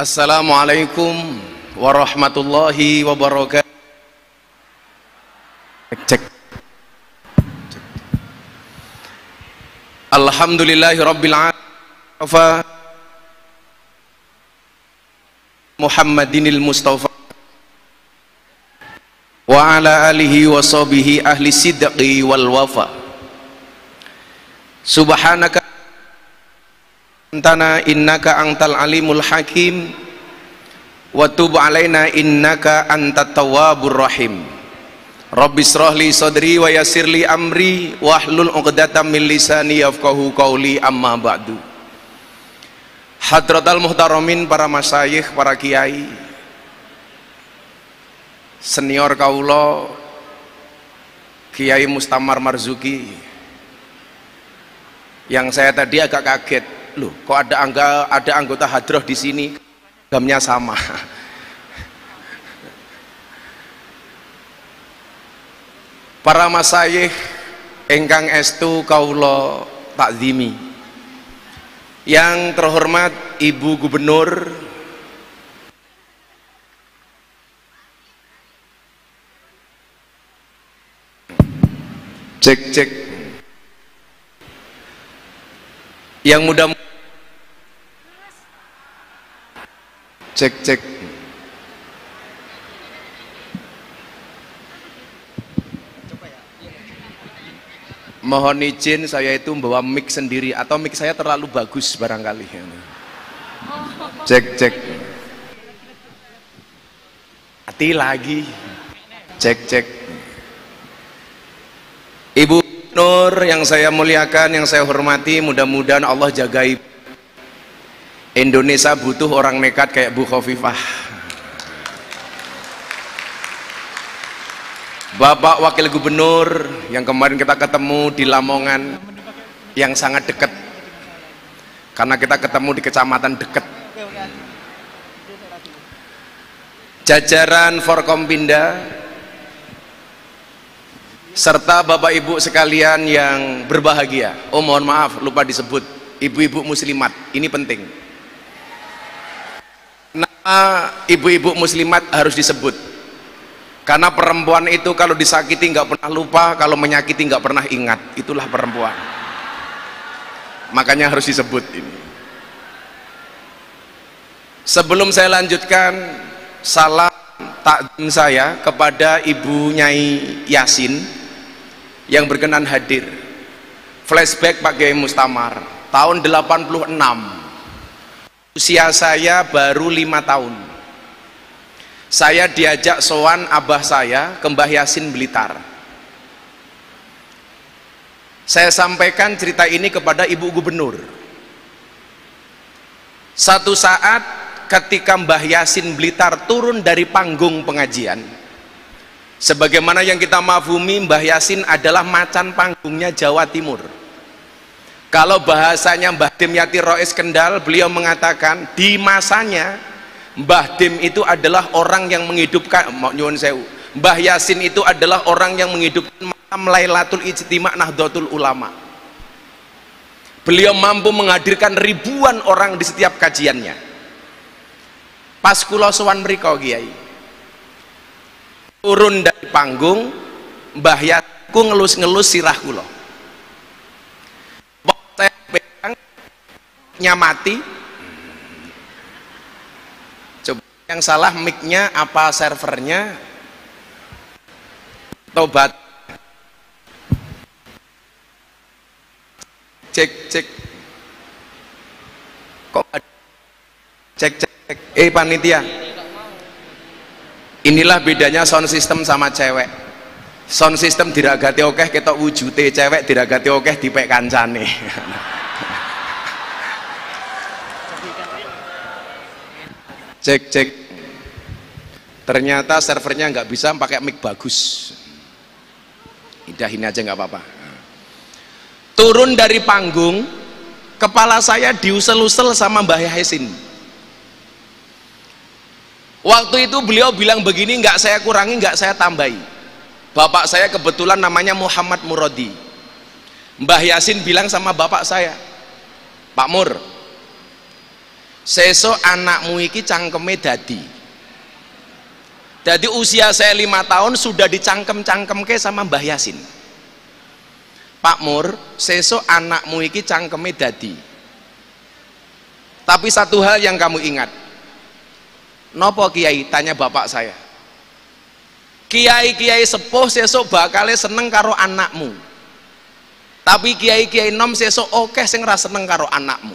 Assalamualaikum warahmatullahi wabarakatuh. Cek. Alhamdulillahi rabbil alamin. Muhammadinil Mustafa wa ala alihi wa sahbihi ahli sidqi wal wafa. Subhanaka antana innaka antal alimul hakim wa tub alaina innaka antat tawwabur rahim. Rabbi shrah li sadri wa yassir li amri wahlul 'uqdatam min lisani yafqahu qawli, amma ba'du. Hadratal muhtaramin, para masyayikh, para kiai, senior kaula Kiai Mustamar Marzuki, yang saya tadi agak kaget, loh kok ada anggota hadroh di sini gamnya sama. Para masyayikh ingkang estu kaula takzimi, yang terhormat Ibu Gubernur cek yang mudah cek mohon izin saya itu membawa mic sendiri, atau mic saya terlalu bagus barangkali. Cek hati lagi. Cek Ibu Nur yang saya muliakan, yang saya hormati, mudah-mudahan Allah jagai. Indonesia butuh orang nekat kayak Bu Khofifah. Bapak Wakil Gubernur yang kemarin kita ketemu di Lamongan, yang sangat dekat, karena kita ketemu di kecamatan dekat. Jajaran Forkompinda serta Bapak Ibu sekalian yang berbahagia. Oh mohon maaf lupa disebut, ibu-ibu muslimat, ini penting. Nama ibu-ibu muslimat harus disebut, karena perempuan itu kalau disakiti nggak pernah lupa, kalau menyakiti nggak pernah ingat. Itulah perempuan, makanya harus disebut ini. Sebelum saya lanjutkan, salam takdim saya kepada Ibu Nyai Yasin yang berkenan hadir. Flashback Pak Kiai Mustamar, tahun 86, usia saya baru 5 tahun. Saya diajak sowan abah saya ke Mbah Yasin Blitar. Saya sampaikan cerita ini kepada Ibu Gubernur. Satu saat ketika Mbah Yasin Blitar turun dari panggung pengajian, sebagaimana yang kita mafhumi, Mbah Yasin adalah macan panggungnya Jawa Timur. Kalau bahasanya Mbah Dimyati Rois Kendal, beliau mengatakan di masanya Mbah Dim itu adalah orang yang menghidupkan, nyuwun sewu, Mbah Yasin itu adalah orang yang menghidupkan malam Lailatul Ijtima' Nahdlatul Ulama. Beliau mampu menghadirkan ribuan orang di setiap kajiannya. Pas kula sowan mriko Kiai, turun dari panggung, Mbah Yasin ngelus-ngelus sirah kula. Saya pegang nyamati. Coba yang salah mic-nya apa servernya? Tobat. Cek. Kok ada? Cek. Panitia. Inilah bedanya sound system sama cewek. Sound system diragati okeh ketok wujute, cewek diragati okeh dipek kancane. Cek cek. Ternyata servernya nggak bisa pakai mic bagus. Indahin aja nggak apa-apa. Turun dari panggung, kepala saya diusel-usel sama Mbah Yasin. Waktu itu beliau bilang begini, nggak saya kurangi, nggak saya tambahi. Bapak saya kebetulan namanya Muhammad Muradi. Mbah Yasin bilang sama bapak saya, Pak Mur, sesuk anakmu iki cangkeme dadi. Jadi usia saya 5 tahun sudah dicangkem-cangkemke sama Mbah Yasin. Pak Mur, sesuk anakmu iki cangkeme dadi. Tapi satu hal yang kamu ingat. Nopo kiai? Tanya bapak saya. Kiai-kiai sepuh sesuk bakale seneng karo anakmu. Tapi kiai-kiai nom sesuk okeh sing ra seneng karo anakmu.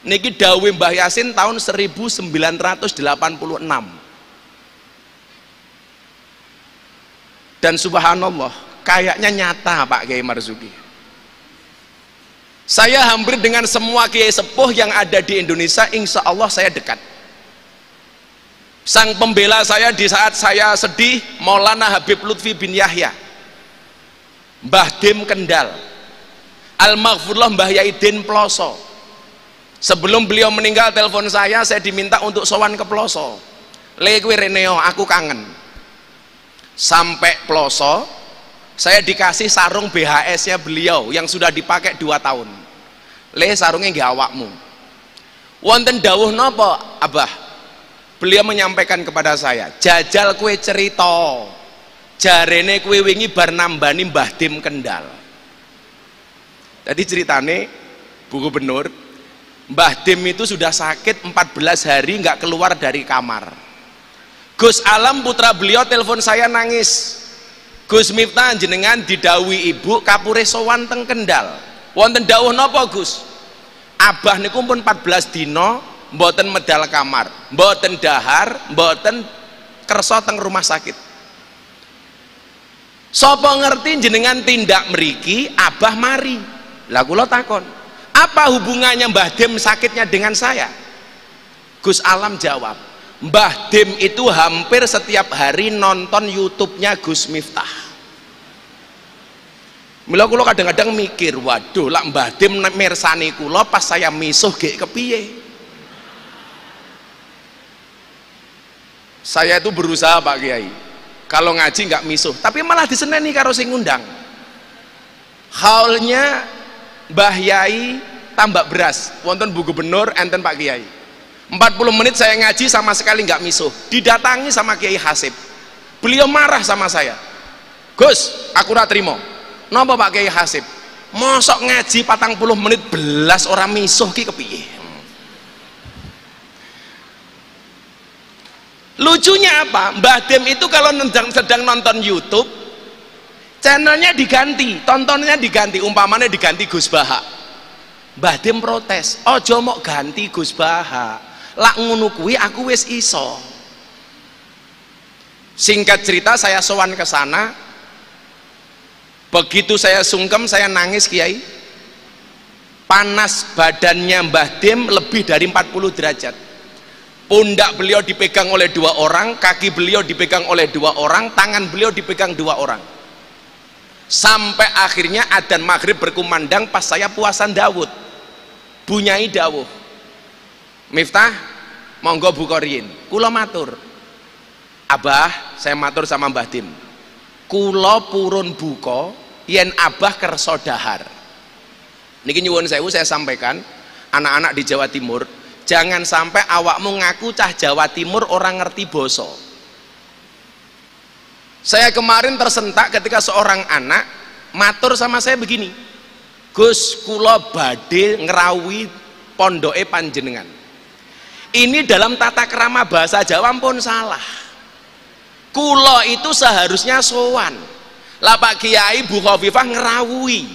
Niki dawuh Mbah Yasin tahun 1986. Dan subhanallah, kayaknya nyata Pak Kiai Marzuki. Saya hampir dengan semua kiai sepuh yang ada di Indonesia, insya Allah saya dekat. Sang pembela saya di saat saya sedih, Maulana Habib Lutfi bin Yahya, Mbah Dim Kendal, Al-Maghfurullah Mbah Yaidin Ploso. Sebelum beliau meninggal telepon saya diminta untuk sowan ke Ploso. Le kuwi Reneo, aku kangen. Sampai Ploso, saya dikasih sarung BHS-nya beliau yang sudah dipakai 2 tahun. Le sarungnya nggih awakmu. Wonten dawuh napa, Abah? Beliau menyampaikan kepada saya, jajal kue cerita, jarene kue wingi bar nambani Mbah Dim Kendal. Tadi ceritane Bu Gubernur, Mbah Dim itu sudah sakit 14 hari nggak keluar dari kamar. Gus Alam putra beliau telepon saya nangis, Gus Miftah jenengan didawi ibu kapure sowan teng Kendal. Wonten dawuh napa Gus? Abah niku pun 14 dino mboten medal kamar, mboten dahar, mboten kersa teng rumah sakit. Sapa ngerti jenengan tindak mriki, Abah mari. Lah kula takon, apa hubungannya Mbah Dim sakitnya dengan saya? Gus Alam jawab, Mbah Dim itu hampir setiap hari nonton YouTube-nya Gus Miftah. Mila kula kadang-kadang mikir, waduh lak Mbah Dim mirsani kula pas saya misuh gek kepiye? Saya itu berusaha Pak Kiai, kalau ngaji nggak misuh, tapi malah diseneni karo sing ngundang. Haulnya Mbah Yai tambak beras, wonten Bu Gubernur, enten Pak Kiai. 40 menit saya ngaji sama sekali nggak misuh. Didatangi sama Kiai Hasib, beliau marah sama saya. Gus, aku ora trimo. Napa Pak Kiai Hasib? Mosok ngaji 40 menit belas orang misuh ki kepiye? Lucunya apa? Mbah Dim itu kalau sedang nonton YouTube, channelnya diganti, tontonnya diganti, umpamanya diganti Gus Baha. Mbah Dim protes, ojo mok ganti Gus Baha, lak ngono kuwi aku wis iso. Singkat cerita, saya sowan ke sana. Begitu saya sungkem, saya nangis Kiai. Panas badannya Mbah Dim lebih dari 40 derajat. Pundak beliau dipegang oleh 2 orang, kaki beliau dipegang oleh 2 orang, tangan beliau dipegang 2 orang. Sampai akhirnya adzan maghrib berkumandang pas saya puasan Dawud. Bunyai dawuh, Miftah, monggo buka riyin. Kula matur, Abah, saya matur sama Mbah Dim, kula purun buka yen Abah kersa dahar. Niki nyuwun sewu saya sampaikan, anak-anak di Jawa Timur, jangan sampai awakmu ngaku cah Jawa Timur orang ngerti boso. Saya kemarin tersentak ketika seorang anak matur sama saya begini, Gus, kula badhe ngerawi pondoke panjenengan. Ini dalam tata krama bahasa Jawa pun salah. Kula itu seharusnya sowan. Lah Pak Kiai Bu Khofifah ngerawui.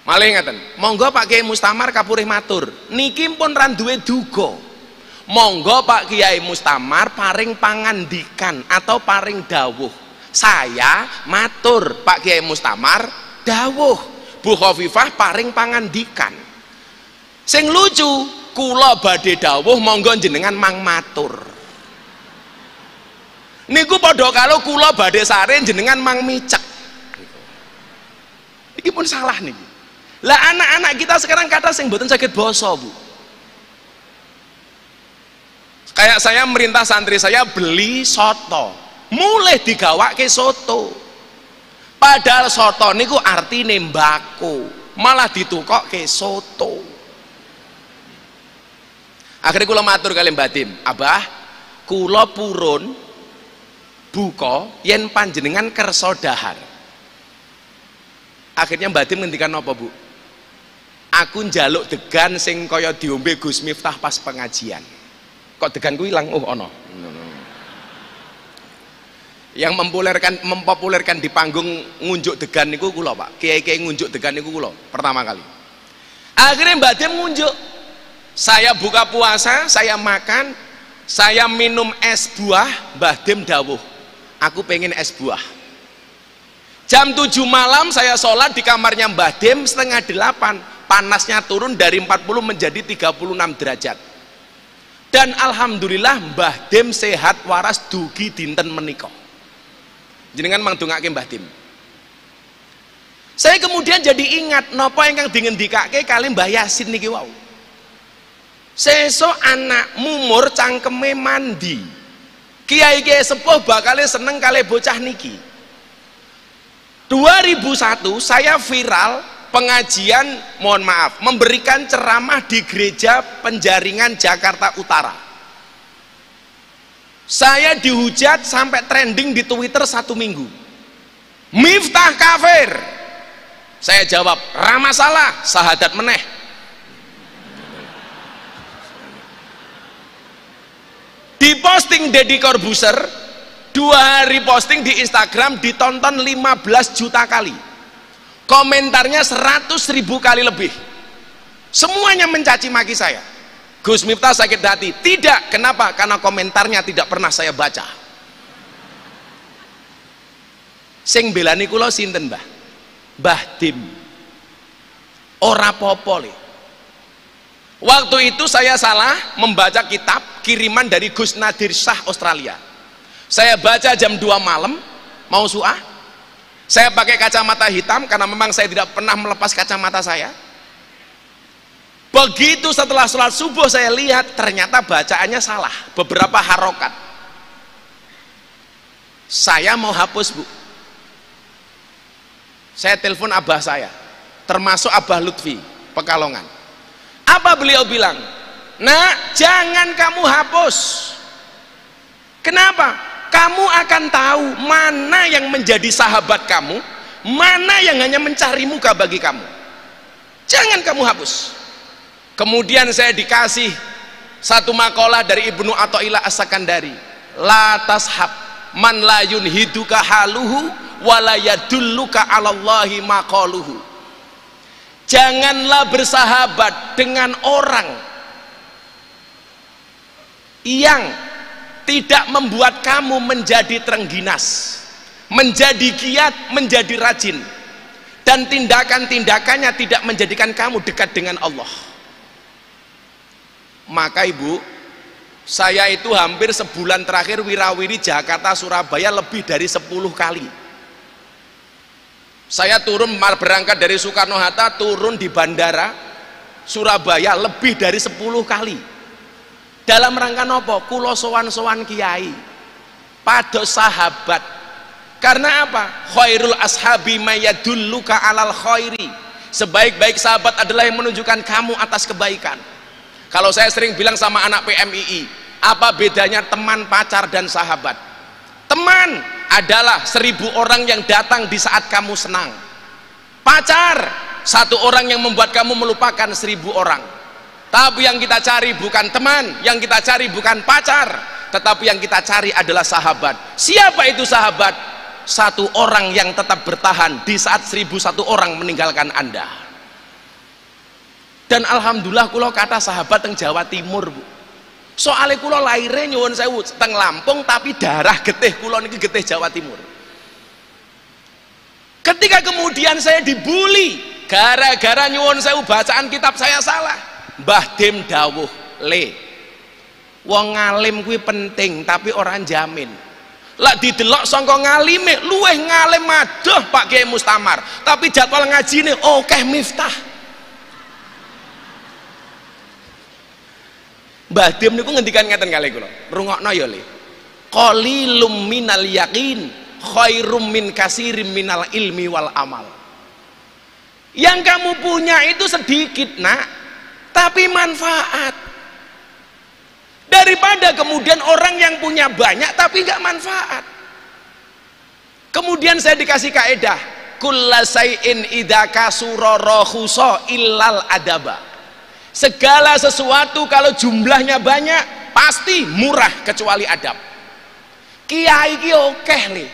Malih ngaten, monggo Pak Kiai Mustamar kapurih matur, niki pun ra duwe duga. monggo Pak Kiai Mustamar paring pangandikan atau paring dawuh. Saya matur Pak Kiai Mustamar dawuh, Bu Khofifah paring pangandikan. Sing lucu, kula badhe dawuh monggo jenengan mang matur. Niku padha karo kula badhe sare jenengan mang micek. Iki pun salah niki. Lah anak-anak kita sekarang kata sing mboten sakit basa, Bu. Kayak saya merintah santri saya beli soto, mulai digawake soto. Padahal soto niku artine mbako, malah ditukokke soto. Akhirnya kula matur kali Mbah Dim, Abah, kula purun buka yen panjenengan kersa dahar. Akhirnya Mbah Dim ngendikan apa, Bu? Aku njaluk degan sing kaya diombe Gus Miftah pas pengajian. Kok degan ku ilang? Oh ono. Yang mempopulerkan di panggung ngunjuk degan niku kula, Pak. Kiai-kiai ngunjuk degan niku kula pertama kali. Akhirnya Mbak Dim ngunjuk. Saya buka puasa, saya makan, saya minum es buah, Mbah Dim dawuh, aku pengen es buah. Jam 7 malam saya sholat di kamarnya Mbah Dim, 7:30, panasnya turun dari 40 menjadi 36 derajat. Dan alhamdulillah Mbah Dim sehat waras dugi dinten menika. Jenengan mangdongake Mbah Dim. Saya kemudian jadi ingat napa ingkang dingendikake kali Mbah Yasin niki wau. Sesuk anak mumur cangkeme mandi. Kiai-kiai sepuh bakale seneng kali bocah niki. 2001 saya viral pengajian, mohon maaf, memberikan ceramah di gereja Penjaringan Jakarta Utara. Saya dihujat sampai trending di Twitter 1 minggu. Miftah kafir. Saya jawab, ra masalah, sahadat meneh. Di posting Deddy Corbuzier, 2 hari posting di Instagram ditonton 15 juta kali. Komentarnya 100.000 kali lebih. Semuanya mencaci maki saya. Gus Miftah sakit hati. Tidak, kenapa? Karena komentarnya tidak pernah saya baca. Sing belani kula sinten, Mbah? Mbah Dim. Ora popo le. Waktu itu saya salah membaca kitab kiriman dari Gus Nadir Shah Australia. Saya baca jam 2 malam, mau suah. Saya pakai kacamata hitam karena memang saya tidak pernah melepas kacamata saya. Begitu setelah sholat subuh saya lihat ternyata bacaannya salah, beberapa harokat. Saya mau hapus, Bu. Saya telepon abah saya, termasuk Abah Lutfi Pekalongan. Apa beliau bilang? Nak, jangan kamu hapus. Kenapa? Kamu akan tahu mana yang menjadi sahabat kamu, mana yang hanya mencari muka bagi kamu. Jangan kamu hapus. Kemudian saya dikasih satu makalah dari Ibnu Athaillah As-Sakandari. La tashab man la yunhiduka haluhu wa la yadulluka 'alallahi maqaluhu. Janganlah bersahabat dengan orang yang tidak membuat kamu menjadi terengginas, menjadi giat, menjadi rajin, dan tindakan-tindakannya tidak menjadikan kamu dekat dengan Allah. Maka Ibu, saya itu hampir sebulan terakhir wirawiri Jakarta Surabaya lebih dari 10 kali. Saya turun berangkat dari Soekarno-Hatta, turun di bandara Surabaya lebih dari 10 kali. Dalam rangka nopo? Kulo sowan-sowan kiai, pados sahabat. Karena apa? Khairul ashabi mayadulluka alal khairi. Sebaik-baik sahabat adalah yang menunjukkan kamu atas kebaikan. Kalau saya sering bilang sama anak PMII, apa bedanya teman, pacar, dan sahabat? Teman adalah 1000 orang yang datang di saat kamu senang. Pacar, 1 orang yang membuat kamu melupakan 1000 orang. Tapi yang kita cari bukan teman, yang kita cari bukan pacar, tetapi yang kita cari adalah sahabat. Siapa itu sahabat? 1 orang yang tetap bertahan di saat 1001 orang meninggalkan Anda. Dan alhamdulillah kula kata sahabat yang Jawa Timur, Bu. Soale kula laire nyuwun sewu teng Lampung tapi darah getih kula niki getih Jawa Timur. Ketika kemudian saya dibully gara-gara nyuwun sewu bacaan kitab saya salah, Mbah Dim dawuh, "Le, wong ngalim kuwi penting tapi orang jamin." Lah didelok sangka ngalime, luweh ngalim adoh Pak Kiai Mustamar, tapi jadwal ngajine akeh Miftah. Mbah Dim niku ngendikan ngeten kalih kula, rungokno ya Le. Qalilum minal yaqin khairum min kasirim minal ilmi wal amal. Yang kamu punya itu sedikit nak, tapi manfaat. Daripada kemudian orang yang punya banyak tapi nggak manfaat. Kemudian saya dikasih kaedah, kullasai'in idza kasura rakhusa illal adaba. Segala sesuatu kalau jumlahnya banyak pasti murah kecuali adab. Kiai ki akeh le,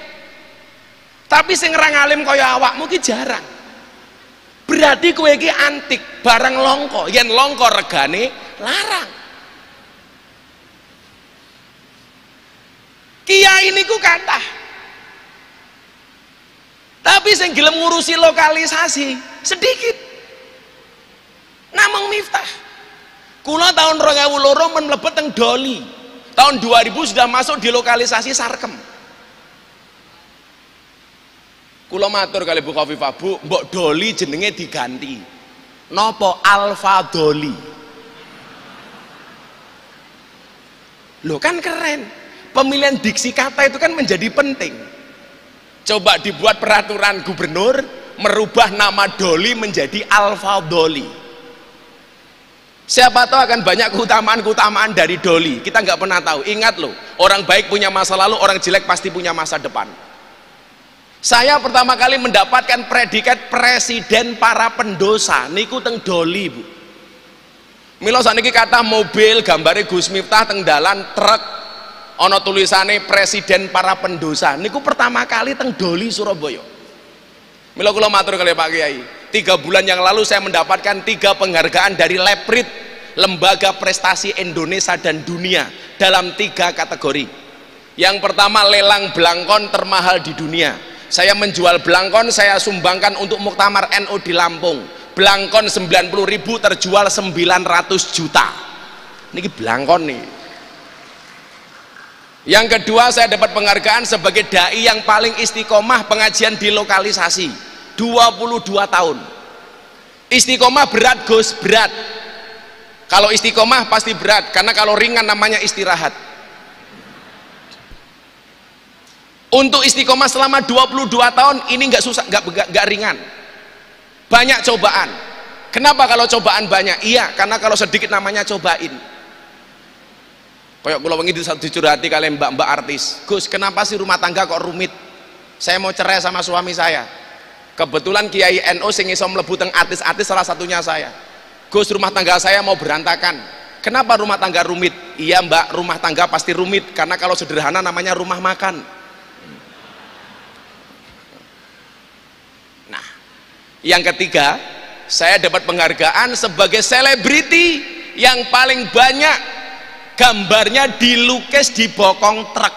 tapi sing ora ngalim kaya awakmu ki jarang. Berarti kowe ki antik, barang longko, yen longko regane larang. Kiai niku kathah, tapi sing gelem ngurusi lokalisasi sedikit. Namung Miftah. Kula tahun 2002 men mlebet teng Doli. Tahun 2000 sudah masuk di lokalisasi Sarkem. Kula matur kali Bu Khofifah, Bu, mbok Doli jenenge diganti. Napa Alfa Doli? Loh kan keren. Pemilihan diksi kata itu kan menjadi penting. Coba dibuat peraturan gubernur merubah nama Doli menjadi Alfa Doli. Siapa tahu akan banyak keutamaan-keutamaan dari Doli. Kita nggak pernah tahu. Ingat loh, orang baik punya masa lalu, orang jelek pasti punya masa depan. Saya pertama kali mendapatkan predikat presiden para pendosa niku teng Doli, Bu. Mila saniki kathah mobil gambare Gus Miftah teng dalan truk ana tulisane presiden para pendosa niku pertama kali teng Doli Surabaya. Mila kula matur kali Pak Kiai, 3 bulan yang lalu saya mendapatkan 3 penghargaan dari Leprit, Lembaga Prestasi Indonesia dan Dunia, dalam 3 kategori. Yang pertama lelang belangkon termahal di dunia. Saya menjual belangkon, saya sumbangkan untuk Muktamar NU di Lampung. Belangkon 90.000 terjual 900 juta. Niki belangkon nih. Yang kedua, saya dapat penghargaan sebagai dai yang paling istiqomah pengajian di lokalisasi, 22 tahun. Istiqomah berat Gus, berat. Kalau istiqomah pasti berat, karena kalau ringan namanya istirahat. Untuk istiqomah selama 22 tahun ini nggak susah, nggak ringan. Banyak cobaan. Kenapa kalau cobaan banyak? Iya, karena kalau sedikit namanya cobain. Kayak kula wingi dicurhati kali mbak-mbak artis, Gus, kenapa sih rumah tangga kok rumit? Saya mau cerai sama suami saya. Kebetulan Kiai NU sing iso mlebu teng artis-artis salah satunya saya. Gus, rumah tangga saya mau berantakan. Kenapa rumah tangga rumit? Iya mbak, rumah tangga pasti rumit karena kalau sederhana namanya rumah makan. Nah, yang ketiga, saya dapat penghargaan sebagai selebriti yang paling banyak gambarnya dilukis di bokong truk.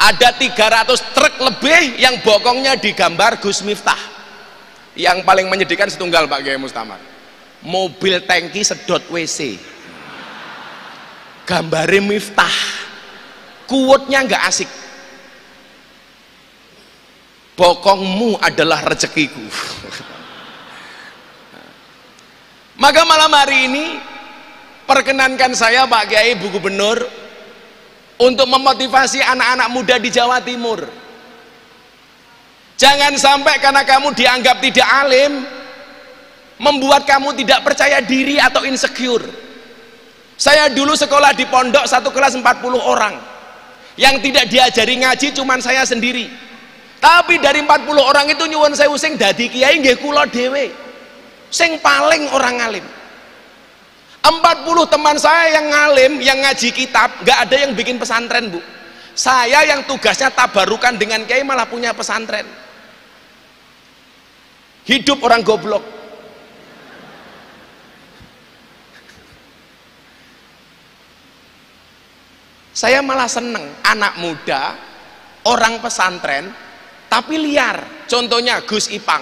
Ada 300 truk lebih yang bokongnya digambar Gus Miftah. Yang paling menyedihkan setunggal Pak Kiai Mustamar, mobil tangki sedot WC gambarnya Miftah, quote-nya nggak asik, bokongmu adalah rezekiku. Maka malam hari ini perkenankan saya Pak Kiai, Bu Gubernur, untuk memotivasi anak-anak muda di Jawa Timur. Jangan sampai karena kamu dianggap tidak alim membuat kamu tidak percaya diri atau insecure. Saya dulu sekolah di pondok 1 kelas 40 orang. Yang tidak diajari ngaji cuman saya sendiri. Tapi dari 40 orang itu nyuwun sewu sing dadi kiai nggih kula dhewe. Sing paling orang alim. 40 teman saya yang ngalim, yang ngaji kitab, nggak ada yang bikin pesantren, Bu. Saya yang tugasnya tabarukan dengan kiai malah punya pesantren. Hidup orang goblok. Saya malah seneng anak muda, orang pesantren, tapi liar. Contohnya Gus Ipang,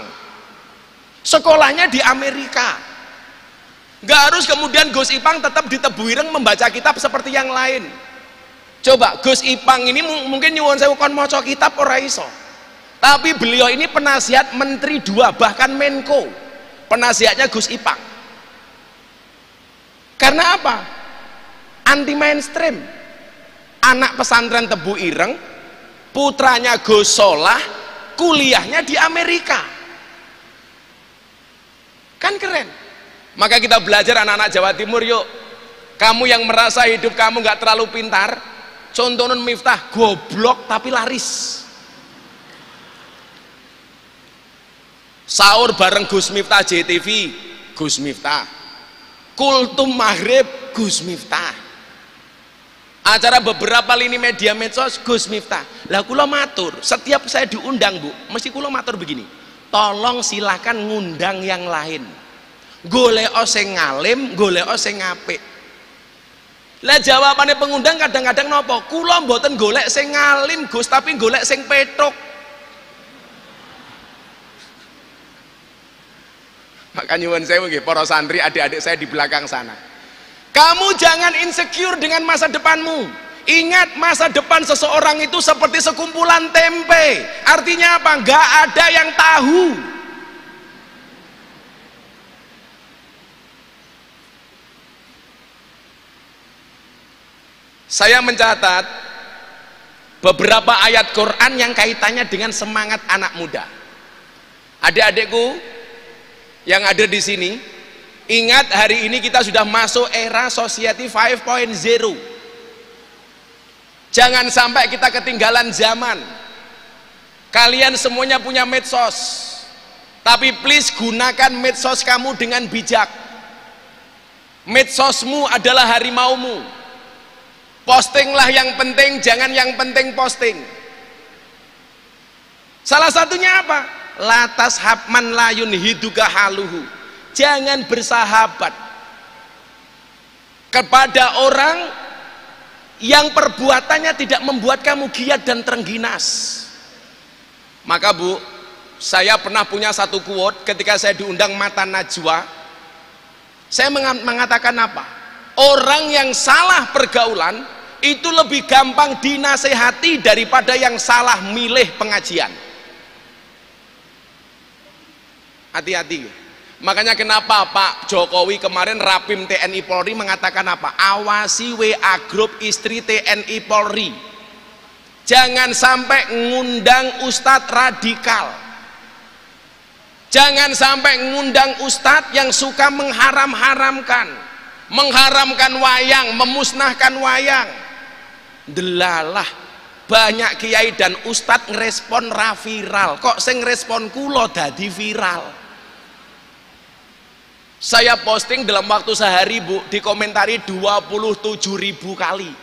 sekolahnya di Amerika. Nggak harus kemudian Gus Ipang tetap di Tebu Ireng membaca kitab seperti yang lain. Coba Gus Ipang ini mungkin nyuwun sewu kon maca kitab ora iso. Tapi beliau ini penasihat menteri 2, bahkan Menko. Penasihatnya Gus Ipang. Karena apa? Anti mainstream. Anak pesantren Tebu Ireng, putranya Gus Solah, kuliahnya di Amerika. Kan keren. Maka kita belajar anak-anak Jawa Timur, yuk. Kamu yang merasa hidup kamu nggak terlalu pintar, contoh Nun Miftah, goblok tapi laris. Sahur bareng Gus Miftah JTV, Gus Miftah. Kultum maghrib, Gus Miftah. Acara beberapa lini media medsos, Gus Miftah. Lah kula matur, setiap saya diundang Bu, mesti kula matur begini, tolong silakan ngundang yang lain. Golek sing ngalim, golek sing apik. Lah jawabannya pengundang kadang-kadang nopo? Kula mboten golek sing ngalim Gus, tapi golek sing petuk. Maka nyuwun sewu nggih para santri, adik-adik saya di belakang sana. Kamu jangan insecure dengan masa depanmu. Ingat, masa depan seseorang itu seperti sekumpulan tempe. Artinya apa? Enggak ada yang tahu. Saya mencatat beberapa ayat Quran yang kaitannya dengan semangat anak muda. Adik-adikku yang ada di sini, ingat hari ini kita sudah masuk era Society 5.0. Jangan sampai kita ketinggalan zaman. Kalian semuanya punya medsos, tapi please gunakan medsos kamu dengan bijak. Medsosmu adalah harimaumu. Postinglah yang penting, jangan yang penting posting. Salah satunya apa? Latas habman layun hiduka haluhu. Jangan bersahabat kepada orang yang perbuatannya tidak membuat kamu giat dan terengginas. Maka Bu, saya pernah punya satu quote ketika saya diundang Mata Najwa. Saya mengatakan apa? Orang yang salah pergaulan itu lebih gampang dinasehati daripada yang salah milih pengajian. Hati-hati. Makanya kenapa Pak Jokowi kemarin Rapim TNI Polri mengatakan apa? Awasi WA grup istri TNI Polri. Jangan sampai ngundang ustadz radikal. Jangan sampai ngundang ustadz yang suka mengharamkan wayang, memusnahkan wayang. Delalah banyak kiai dan ustadz ngerespon ra viral. Kok sing ngerespon kulo dadi viral? Saya posting dalam waktu sehari Bu, dikomentari 27.000 kali.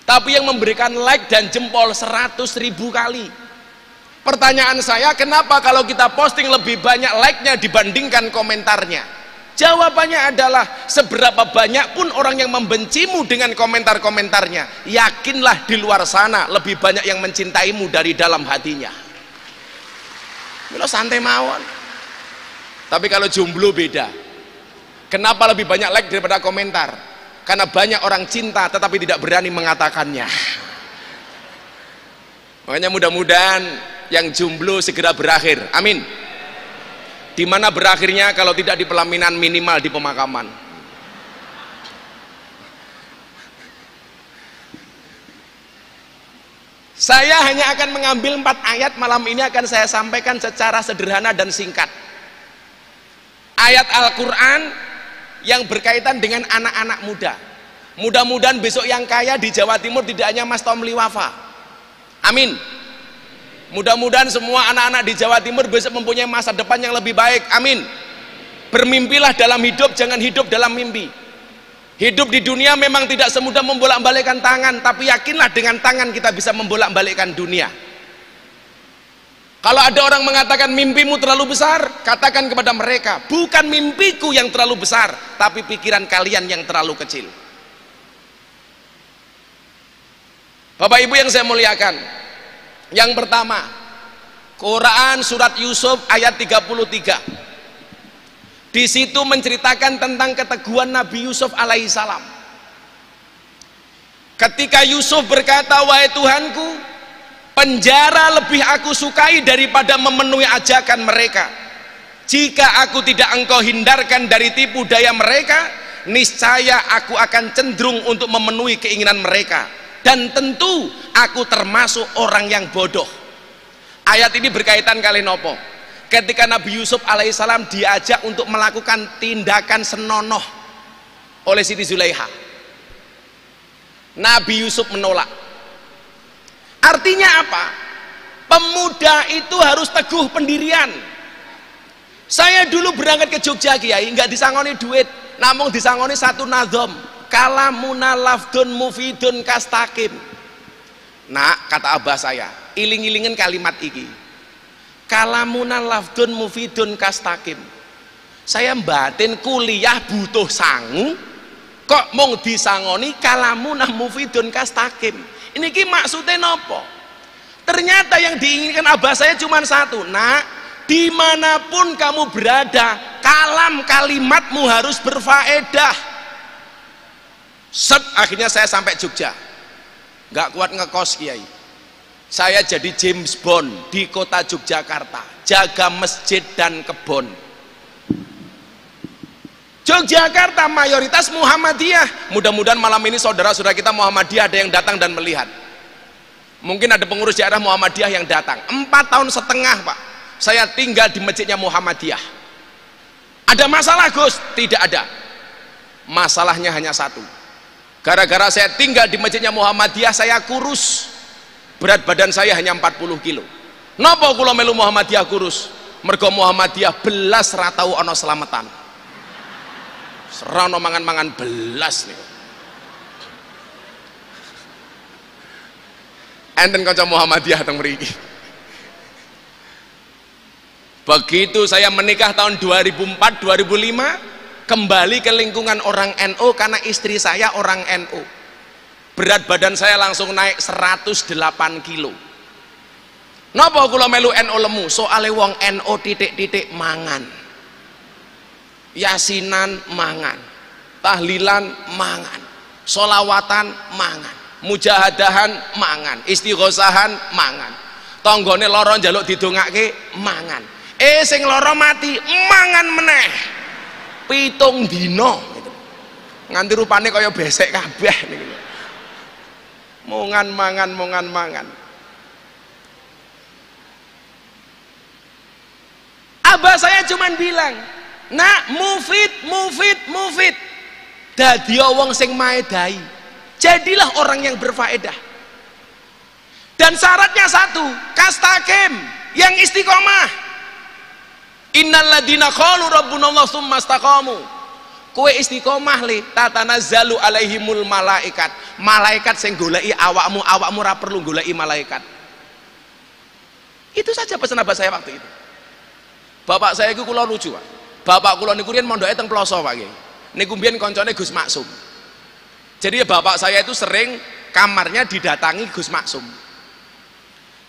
Tapi yang memberikan like dan jempol 100.000 kali. Pertanyaan saya, kenapa kalau kita posting lebih banyak like-nya dibandingkan komentarnya? Jawabannya adalah seberapa banyak pun orang yang membencimu dengan komentar-komentarnya, yakinlah di luar sana lebih banyak yang mencintaimu dari dalam hatinya. Milo santai mawon. Tapi kalau jomblo beda. Kenapa lebih banyak like daripada komentar? Karena banyak orang cinta tetapi tidak berani mengatakannya. Makanya mudah-mudahan yang jomblo segera berakhir. Amin. Di mana berakhirnya kalau tidak di pelaminan, minimal di pemakaman. Saya hanya akan mengambil 4 ayat malam ini, akan saya sampaikan secara sederhana dan singkat. Ayat Al-Quran yang berkaitan dengan anak-anak muda. Mudah-mudahan besok yang kaya di Jawa Timur tidak hanya Mas Tomli Wafa. Amin. Mudah-mudahan semua anak-anak di Jawa Timur besok mempunyai masa depan yang lebih baik. Amin. Bermimpilah dalam hidup, jangan hidup dalam mimpi. Hidup di dunia memang tidak semudah membolak-balikkan tangan, tapi yakinlah dengan tangan kita bisa membolak-balikkan dunia. Kalau ada orang mengatakan mimpimu terlalu besar, katakan kepada mereka, bukan mimpiku yang terlalu besar, tapi pikiran kalian yang terlalu kecil. Bapak Ibu yang saya muliakan, yang pertama, Quran surat Yusuf ayat 33. Di situ menceritakan tentang keteguhan Nabi Yusuf alaihissalam. Ketika Yusuf berkata, wahai Tuhanku, penjara lebih aku sukai daripada memenuhi ajakan mereka. Jika aku tidak engkau hindarkan dari tipu daya mereka, niscaya aku akan cenderung untuk memenuhi keinginan mereka, dan tentu aku termasuk orang yang bodoh. Ayat ini berkaitan kali nopo ketika Nabi Yusuf alaihissalam diajak untuk melakukan tindakan senonoh oleh Siti Zulaiha. Nabi Yusuf menolak. Artinya apa? Pemuda itu harus teguh pendirian. Saya dulu berangkat ke Jogja Kiai, nggak disangoni duit, namun disangoni satu nazom, kalamuna lafdun mufidun kastakim. Nah, kata abah saya, iling-ilingin kalimat iki, kalamuna lafdun mufidun kastakim. Saya batin kuliah butuh sangu, kok mung disangoni kalamuna mufidun kastakim. Ini ki maksudnya nopo? Ternyata yang diinginkan abah saya cuma satu. Nak, dimanapun kamu berada, kalam kalimatmu harus berfaedah. Set, akhirnya saya sampai Jogja, nggak kuat ngekos Kiai. Saya jadi James Bond di kota Yogyakarta, jaga masjid dan kebon. Yogyakarta mayoritas Muhammadiyah. Mudah-mudahan malam ini saudara-saudara kita Muhammadiyah ada yang datang dan melihat. Mungkin ada pengurus daerah Muhammadiyah yang datang. 4 tahun setengah Pak saya tinggal di masjidnya Muhammadiyah. Ada masalah Gus? Tidak ada. Masalahnya hanya satu, gara-gara saya tinggal di masjidnya Muhammadiyah saya kurus. Berat badan saya hanya 40 kilo. Napa kula melu Muhammadiyah kurus? Mergo Muhammadiyah belas ratau ana selametan. Serana mangan-mangan belas nih. Enten kanca Muhammadiyah teng mriki. Begitu saya menikah tahun 2004 2005, kembali ke lingkungan orang NU karena istri saya orang NU. Berat badan saya langsung naik 108 kilo. Napa kula melu NU lemu? Soale wong NU titik-titik mangan, yasinan mangan, tahlilan mangan, solawatan mangan, mujahadahan mangan, istighosahan mangan, tanggane lara njaluk didongake mangan, sing lara mati mangan meneh 7 dina gitu. Nganti rupane kaya besek kabeh niku. Mongan mangan. Abah saya cuman bilang, nak mufid dadi wong sing maedai, jadilah orang yang berfaedah. Dan syaratnya satu, kastakim, yang istiqomah. Innal ladina qalu rabbunallah tsumma istaqamu. Kowe istiqomah li, tatanazzalu alaihimul malaikat. Malaikat sing goleki awakmu ora perlu goleki malaikat. Itu saja pesan abah saya waktu itu. Bapak saya iku kula lucu, Pak. Bapak kula niku riyen mondoke teng Ploso, Pak Nggih. Niku mbiyen koncone Gus Maksum. Jadi bapak saya itu sering kamarnya didatangi Gus Maksum.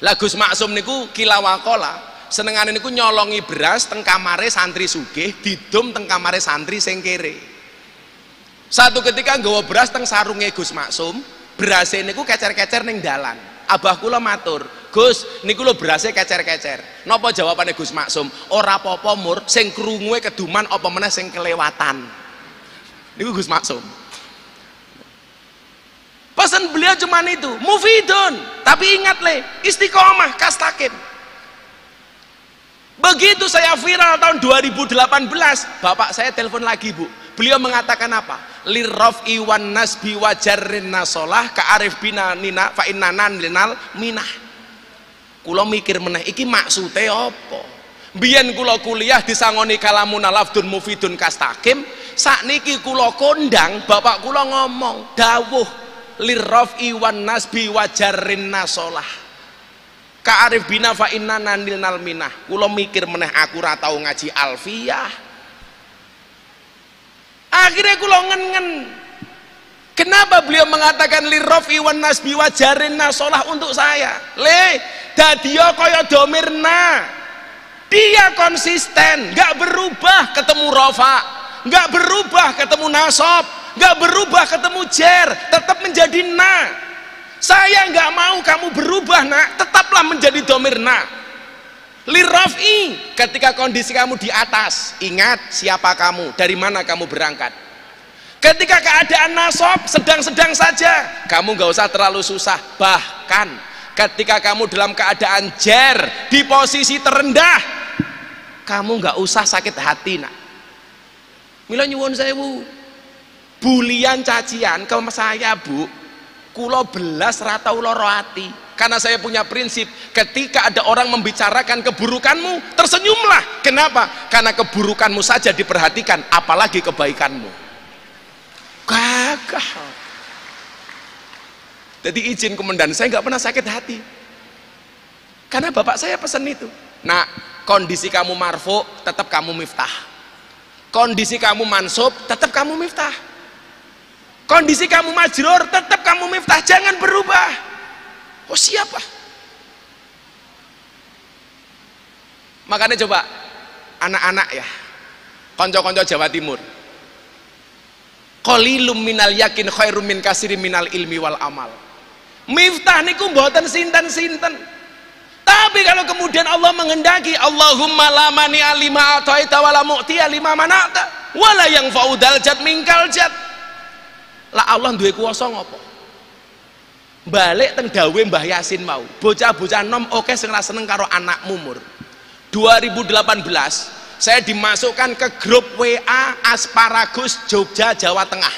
Lah Gus Maksum niku kilawakola, senengane niku nyolongi beras teng kamare santri sugih, didum teng kamare santri sing kere. Satu ketika nggawa beras teng sarunge Gus Maksum, berase niku kecer-kecer ning dalan. Abah kula matur, Gus, niku lho berase kecer-kecer. Napa jawabane Gus Maksum? Ora apa-apa Mur, sing krungue keduman apa meneh sing kelewatan. Niku Gus Maksum. Pesan beliau cuman itu, mufidun, tapi ingat le, istiqomah, kastakim. Begitu saya viral tahun 2018, bapak saya telepon lagi Bu. Beliau mengatakan apa? Lirraf'i wan nasbi wajarrin nasolah ka'arif bina nina fa innanan linal minah. Kula mikir meneh iki maksude apa? Biyen kula kuliah disangoni kalamun lafdun mufidun kastakim, sakniki kula kondang bapak kula ngomong dawuh lirraf'i wan nasbi wajarrin nasolah ka'arif bina fa innanan linal minah. Kula mikir meneh aku ora tau ngaji alfiyah. Akhirnya kula ngen-ngen, Kenapa beliau mengatakan lirofi wan nasbi wajarin nasolah untuk saya? Dadio koyo domirna. Dia konsisten, nggak berubah ketemu rofa, nggak berubah ketemu nasob, nggak berubah ketemu jer, tetap menjadi na. Saya nggak mau kamu berubah nak, tetaplah menjadi domirna. Lirofi, ketika kondisi kamu di atas, ingat siapa kamu, dari mana kamu berangkat. Ketika keadaan nasob sedang-sedang saja, kamu nggak usah terlalu susah. Bahkan ketika kamu dalam keadaan jer di posisi terendah, kamu nggak usah sakit hati nak. Mila nyuwun sewu, bulian cacian ke saya bu, kulo belas ratau loro hati. Karena saya punya prinsip, ketika ada orang membicarakan keburukanmu, tersenyumlah. Kenapa? Karena keburukanmu saja diperhatikan, apalagi kebaikanmu. Gagah. Jadi izin komandan, saya nggak pernah sakit hati. Karena bapak saya pesan itu. Nah, kondisi kamu marfu, tetap kamu miftah. Kondisi kamu mansub, tetap kamu miftah. Kondisi kamu majrur, tetap kamu miftah. Jangan berubah. Oh siapa? Makanya coba anak-anak ya, konco-konco Jawa Timur, qalilum minal yakin khairum min kasirin minal ilmi wal amal. Miftah niku mboten sinten-sinten. Tapi kalau kemudian Allah menghendaki, Allahumma la mani alima ataita wala mu'tiya lima mana'ta wala yang faudal jad mingkal jad. Lah Allah duwe kuwasa ngopo? Balik teng dawe Mbah Yasin mau, bocah-bocah nom oke sing seneng karo anak mumur. 2018 saya dimasukkan ke grup WA Asparagus Jogja Jawa Tengah.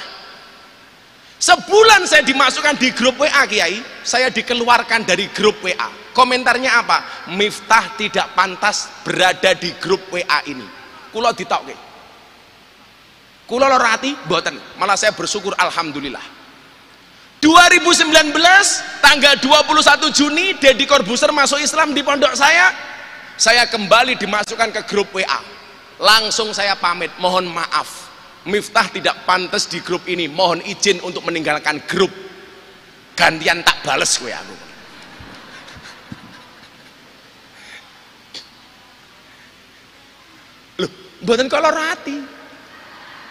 Sebulan saya dimasukkan di grup WA Kiai, saya dikeluarkan dari grup WA. Komentarnya apa? Miftah tidak pantas berada di grup WA ini. Kulo ditokke. Kulo lara ati mboten, malah saya bersyukur alhamdulillah. 2019 tanggal 21 Juni Deddy Corbuzier masuk Islam di pondok saya kembali dimasukkan ke grup WA. Langsung saya pamit, mohon maaf Miftah tidak pantas di grup ini, mohon izin untuk meninggalkan grup, gantian tak bales gue aku. Loh, mboten kala rati.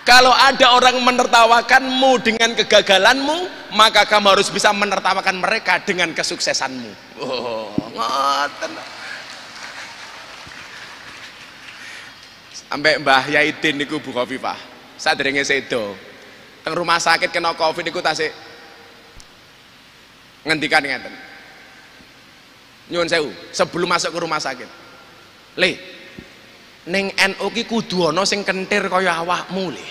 Kalau ada orang menertawakanmu dengan kegagalanmu, maka kamu harus bisa menertawakan mereka dengan kesuksesanmu. Oh, ngoten. Sampai Mbah Yaidin niku Bu Khofifah, sadurunge sedo. Teng rumah sakit kena Covid niku tasik ngendikan ngeten. Nyuwun sewu, sebelum masuk ke rumah sakit. Ning NU ki kudu ana sing kentir kaya awakmu le.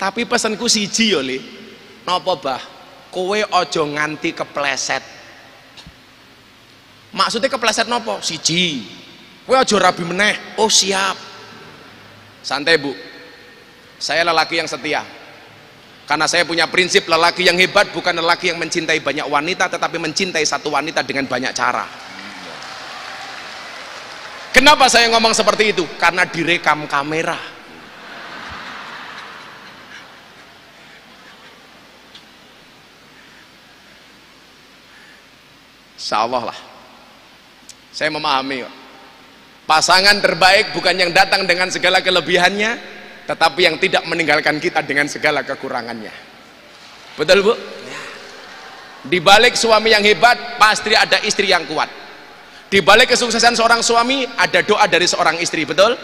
Tapi pesanku siji ya le. Napa Bah? Kowe aja nganti kepleset. Maksudnya kepleset napa? Siji. Kowe aja rabi meneh. Oh siap. Santai Bu. Saya lelaki yang setia. Karena saya punya prinsip lelaki yang hebat bukan lelaki yang mencintai banyak wanita, tetapi mencintai satu wanita dengan banyak cara. Kenapa saya ngomong seperti itu? Karena direkam kamera. Insya Allah lah. Saya memahami. Pasangan terbaik bukan yang datang dengan segala kelebihannya, tetapi yang tidak meninggalkan kita dengan segala kekurangannya. Betul Bu? Di balik suami yang hebat, pasti ada istri yang kuat. Di balik kesuksesan seorang suami ada doa dari seorang istri, betul?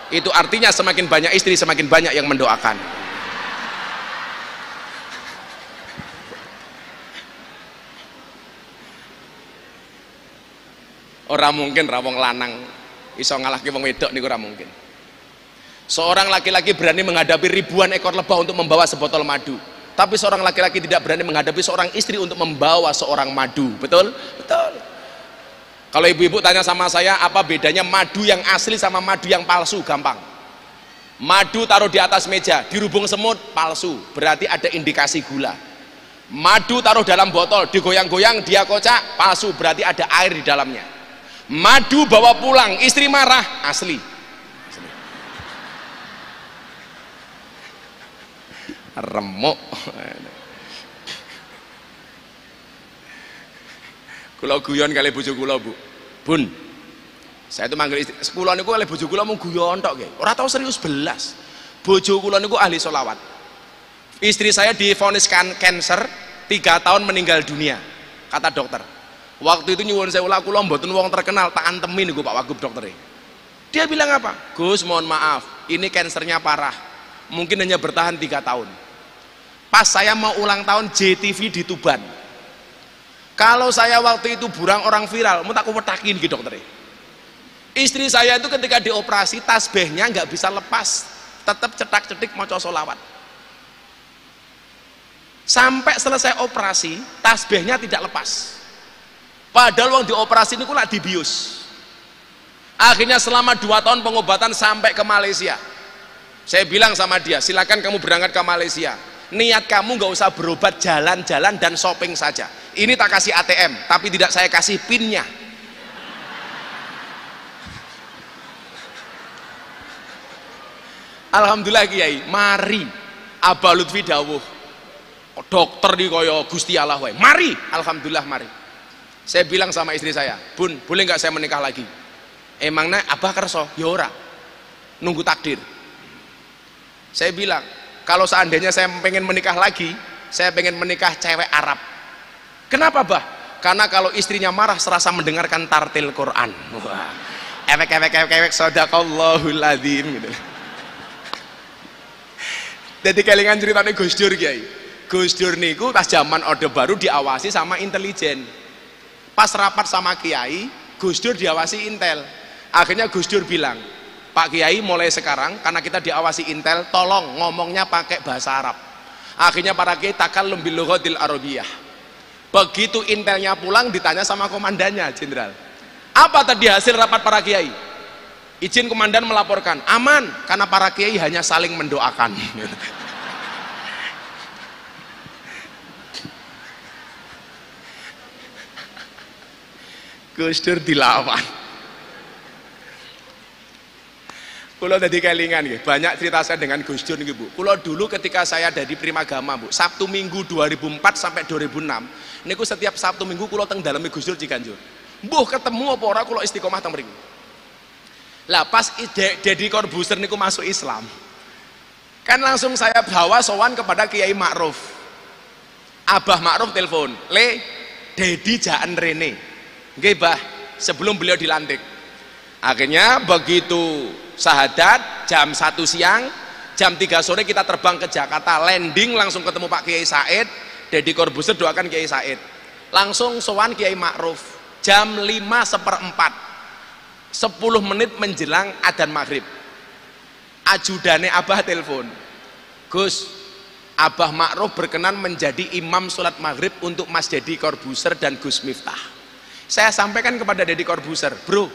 Itu artinya semakin banyak istri semakin banyak yang mendoakan. Ora mungkin ra wong lanang iso ngalahke wong wedok niku ora mungkin. Seorang laki-laki berani menghadapi ribuan ekor lebah untuk membawa sebotol madu, tapi seorang laki-laki tidak berani menghadapi seorang istri untuk membawa seorang madu, betul? Betul. Kalau ibu-ibu tanya sama saya apa bedanya madu yang asli sama madu yang palsu, gampang. Madu taruh di atas meja dirubung semut, palsu, berarti ada indikasi gula. Madu taruh dalam botol digoyang-goyang dia kocak, palsu, berarti ada air di dalamnya. Madu bawa pulang istri marah, asli. remuk. Kula guyon kali bojo kula, Bu. Bun, saya itu manggil istri, kula niku kali bojo kula mung guyon tok nggih. Ora tau serius belas. Bojo kula niku ahli selawat. Istri saya divonis kanker, 3 tahun meninggal dunia, kata dokter. Waktu itu nyuwun sewu kula mboten wong terkenal, tak antemi niku Pak Wagub doktere. Dia bilang apa? Gus, mohon maaf, ini kansernya parah. Mungkin hanya bertahan 3 tahun. Pas saya mau ulang tahun JTV di Tuban. Kalau saya waktu itu burang orang viral, mau tak wetakin gitu dokter. Istri saya itu ketika dioperasi tasbihnya nggak bisa lepas, tetap cetak-cetik maca sholawat. Sampai selesai operasi, tasbihnya tidak lepas. Padahal wong dioperasi ini kulak dibius. Akhirnya selama 2 tahun pengobatan sampai ke Malaysia. Saya bilang sama dia, silakan kamu berangkat ke Malaysia. Niat kamu nggak usah berobat, jalan-jalan dan shopping saja. Ini tak kasih ATM, tapi tidak saya kasih pinnya. Alhamdulillah Kiai, mari Abah Lutfi dawuh. Dokter di koyo Gusti Allah wae. Mari, alhamdulillah mari. Saya bilang sama istri saya, Bun, boleh nggak saya menikah lagi? Emangnya Abah kerso? Ya ora. Nunggu takdir. Saya bilang, kalau seandainya saya pengen menikah lagi, saya pengen menikah cewek Arab. Kenapa bah? Karena kalau istrinya marah serasa mendengarkan tartil Quran. Wah, ewek sadaqallahul adzim gitu. Jadi kelingan ceritanya Gus Dur Kiai. Gus Dur niku pas zaman Orde Baru diawasi sama intelijen. Pas rapat sama Kiai, Gus Dur diawasi Intel. Akhirnya Gus Dur bilang, Pak Kiai mulai sekarang karena kita diawasi Intel, tolong ngomongnya pakai bahasa Arab. Akhirnya para Kiai takallum bil lughatil arabiyyah. Begitu intelnya pulang ditanya sama komandannya, jenderal, apa tadi hasil rapat para kiai? Izin komandan melaporkan, aman, karena para kiai hanya saling mendoakan. Gus Dur dilawan. Kulo tadi kelingan nggih, banyak cerita saya dengan Gus Dur nggih, Bu. Kulo dulu ketika saya ada di Primagama, Bu, Sabtu Minggu 2004 sampai 2006, niku setiap Sabtu Minggu kulo teng daleme Gus Dur Ciganjur. Mbuh ketemu apa ora kulo istiqomah teng mriku. Lah pas Deddy Corbuzier niku masuk Islam, kan langsung saya bawa sowan kepada Kiai Ma'ruf. Abah Ma'ruf telepon, "Le, Deddy jaan rene." Nggih, Bah, sebelum beliau dilantik. Akhirnya begitu sahadat jam 1 siang, jam 3 sore kita terbang ke Jakarta, landing langsung ketemu Pak Kiai Said. Deddy Corbuzier doakan Kiai Said, langsung sowan Kiai Ma'ruf jam 5:15, 10 menit menjelang adzan maghrib. Ajudane Abah telepon, Gus, Abah Ma'ruf berkenan menjadi imam sholat maghrib untuk Mas Deddy Corbuzier dan Gus Miftah. Saya sampaikan kepada Deddy Corbuzier, bro,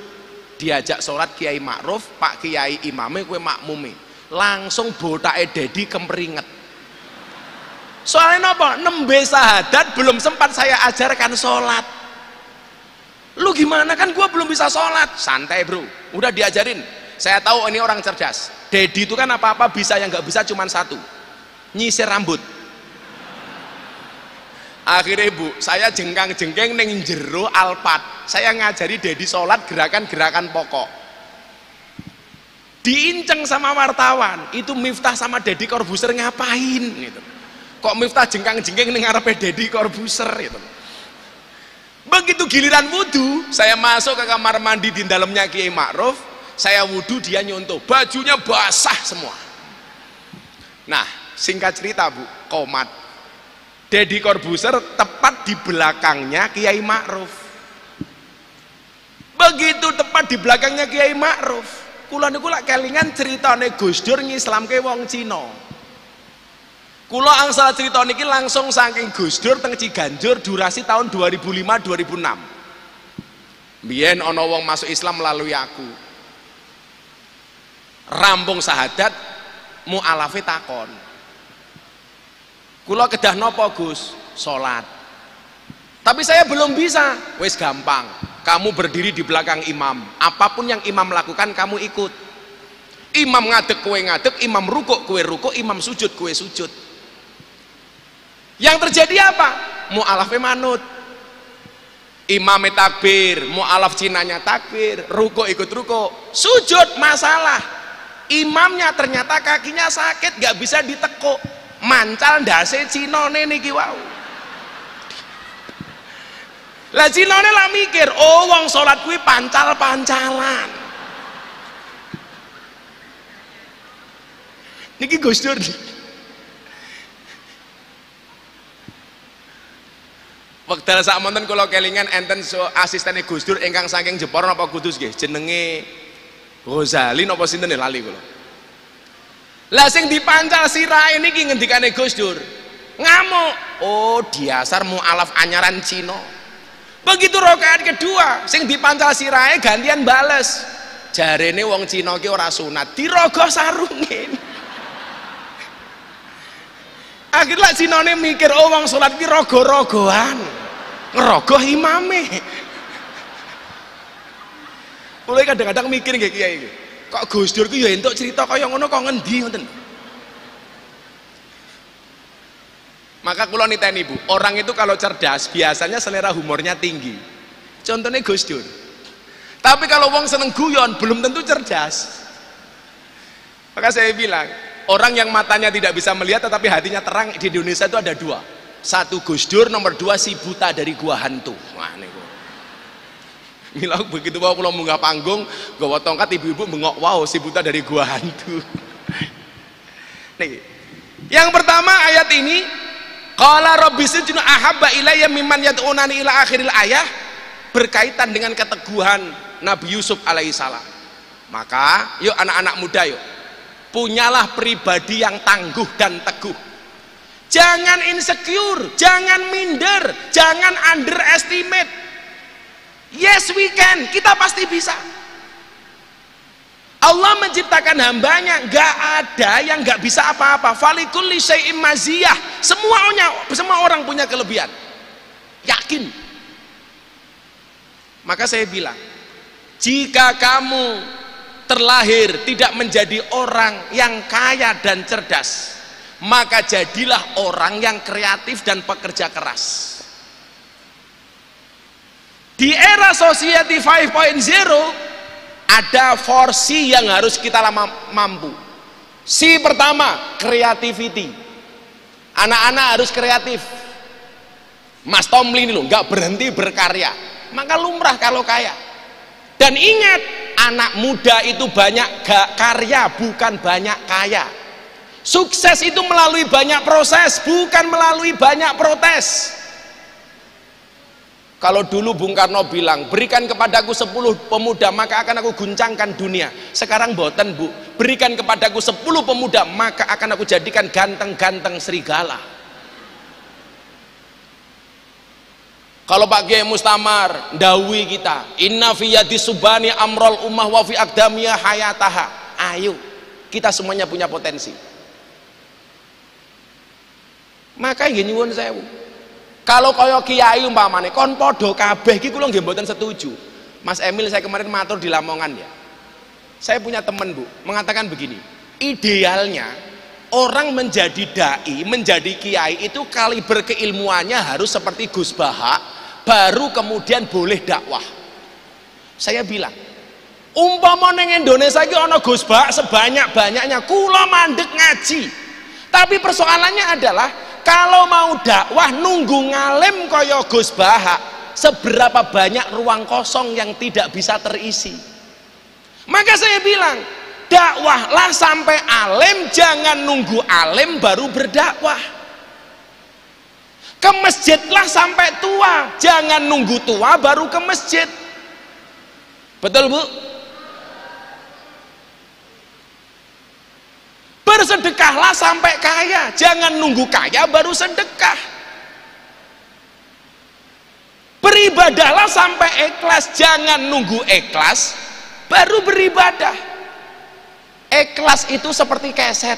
diajak sholat Kiai Ma'ruf, Pak Kiai imame, kue makmumi, langsung botake Deddy kemeringet. Soalnya apa? Nembe sahadat belum sempat saya ajarkan sholat. Lu gimana, kan gua belum bisa sholat. Santai bro, udah diajarin. Saya tahu ini orang cerdas. Deddy itu kan apa-apa bisa, yang nggak bisa cuma satu, nyisir rambut. Akhirnya Bu, saya jengkang-jengkeng neng jero Alphard, saya ngajari Deddy sholat gerakan-gerakan pokok. Diinceng sama wartawan, itu Miftah sama Deddy Corbuzier ngapain gitu. Kok Miftah jengkang-jengkeng neng ngarepe Deddy Corbuzier gitu. Begitu giliran wudhu, saya masuk ke kamar mandi di dalamnya Kiai Ma'ruf, saya wudhu, dia nyontoh, bajunya basah semua. Nah, singkat cerita Bu, komat Deddy Corbuzier tepat di belakangnya Kiai Ma'ruf. Begitu tepat di belakangnya Kiai Ma'ruf, kula niku lak kelingan ceritane Gus Dur ngislamke wong Cina. Kula angsal cerita niki langsung saking Gus Dur teng Ciganjur, durasi tahun 2005-2006. Biyen ana wong masuk Islam melalui aku. Rampung sahadat, mu'alafe takon, kula kedah nopo Gus? Sholat. Tapi saya belum bisa. Wes gampang, kamu berdiri di belakang imam, apapun yang imam lakukan kamu ikut. Imam ngadeg kowe ngadeg, imam rukuk kowe rukuk, imam sujud kowe sujud. Yang terjadi apa? Mu'alafnya manut. Imam takbir, mu'alaf cinanya takbir, rukuk ikut rukuk, sujud masalah. Imamnya ternyata kakinya sakit, gak bisa ditekuk, mancal ndase cinone niki wau. Lah cinone lah mikir, oh wong salat kuwi pancal-pancalan. Niki Gus Dur. Wekdal sak monten kula kelingan enten asistene Gus Dur ingkang saking Jepara napa kudus nggih, jenenge Ghazali napa sinten lali kula. Lah sing dipancal sirahe niki ngendikane Gus Dur. Ngamuk. Oh, diasar mu'alaf anyaran Cina. Begitu rakaat kedua, sing dipancal sirahe gantian bales. Jarene wong Cina ki ora sunat, dirogoh sarunge. Akhirnya Cinone mikir, oh wong sholat ki rogo-rogoan, ngerogoh imame. Mulai kadang-kadang mikir nggih kiai iki, kok Gus Dur ki ya entuk cerita kaya ngono kok ngendi ngoten. Maka kula niteni Bu, orang itu kalau cerdas biasanya selera humornya tinggi. Contohnya Gus Dur. Tapi kalau wong seneng guyon belum tentu cerdas. Maka saya bilang, orang yang matanya tidak bisa melihat tetapi hatinya terang di Indonesia itu ada dua. Satu Gus Dur, nomor dua si buta dari gua hantu. Wah niku. Mila begitu mau kula munggah panggung, gawa tongkat ibu-ibu bengok, wow si buta dari gua hantu. Nih. Yang pertama ayat ini, qala rabbi sijnu ahabba ilayya mimman yad'unani ila akhiril ayah, berkaitan dengan keteguhan Nabi Yusuf alaihissalam. Maka yuk anak-anak muda yuk, punyalah pribadi yang tangguh dan teguh. Jangan insecure, jangan minder, jangan underestimate. Yes we can, kita pasti bisa. Allah menciptakan hambanya, gak ada yang gak bisa apa-apa. Falikulli syai'im maziyah, semua orang punya kelebihan. Yakin. Maka saya bilang, jika kamu terlahir tidak menjadi orang yang kaya dan cerdas, maka jadilah orang yang kreatif dan pekerja keras. Di era Society 5.0 ada 4C yang harus kita mampu. C pertama, creativity. Anak-anak harus kreatif. Mas Tomlin loh nggak berhenti berkarya, maka lumrah kalau kaya. Dan ingat, anak muda itu banyak gak karya, bukan banyak kaya. Sukses itu melalui banyak proses, bukan melalui banyak protes. Kalau dulu Bung Karno bilang, berikan kepadaku 10 pemuda maka akan aku guncangkan dunia. Sekarang boten Bu, berikan kepadaku 10 pemuda maka akan aku jadikan ganteng-ganteng serigala. Kalau Pak Kiai Mustamar ndawi kita, inna fi yadi subani amrul ummah wa fi aqdamiyah hayataha. Ayo, kita semuanya punya potensi. Maka nggih nyuwun sewu. Kalau kaya kiai umpamane kon padha kabeh iki kula nggih mboten setuju. Mas Emil saya kemarin matur di Lamongan ya. Saya punya teman Bu, mengatakan begini, idealnya orang menjadi dai, menjadi kiai itu kaliber keilmuannya harus seperti Gus Baha, baru kemudian boleh dakwah. Saya bilang, umpama ning Indonesia iki ana Gus Baha sebanyak-banyaknya, kula mandek ngaji. Tapi persoalannya adalah kalau mau dakwah nunggu ngalim kaya Gus Baha, seberapa banyak ruang kosong yang tidak bisa terisi. Maka saya bilang, dakwahlah sampai alim, jangan nunggu alim baru berdakwah. Ke masjidlah sampai tua, jangan nunggu tua baru ke masjid. Betul Bu? Bersedekahlah sampai kaya, jangan nunggu kaya baru sedekah. Beribadahlah sampai ikhlas, jangan nunggu ikhlas baru beribadah. Ikhlas itu seperti keset.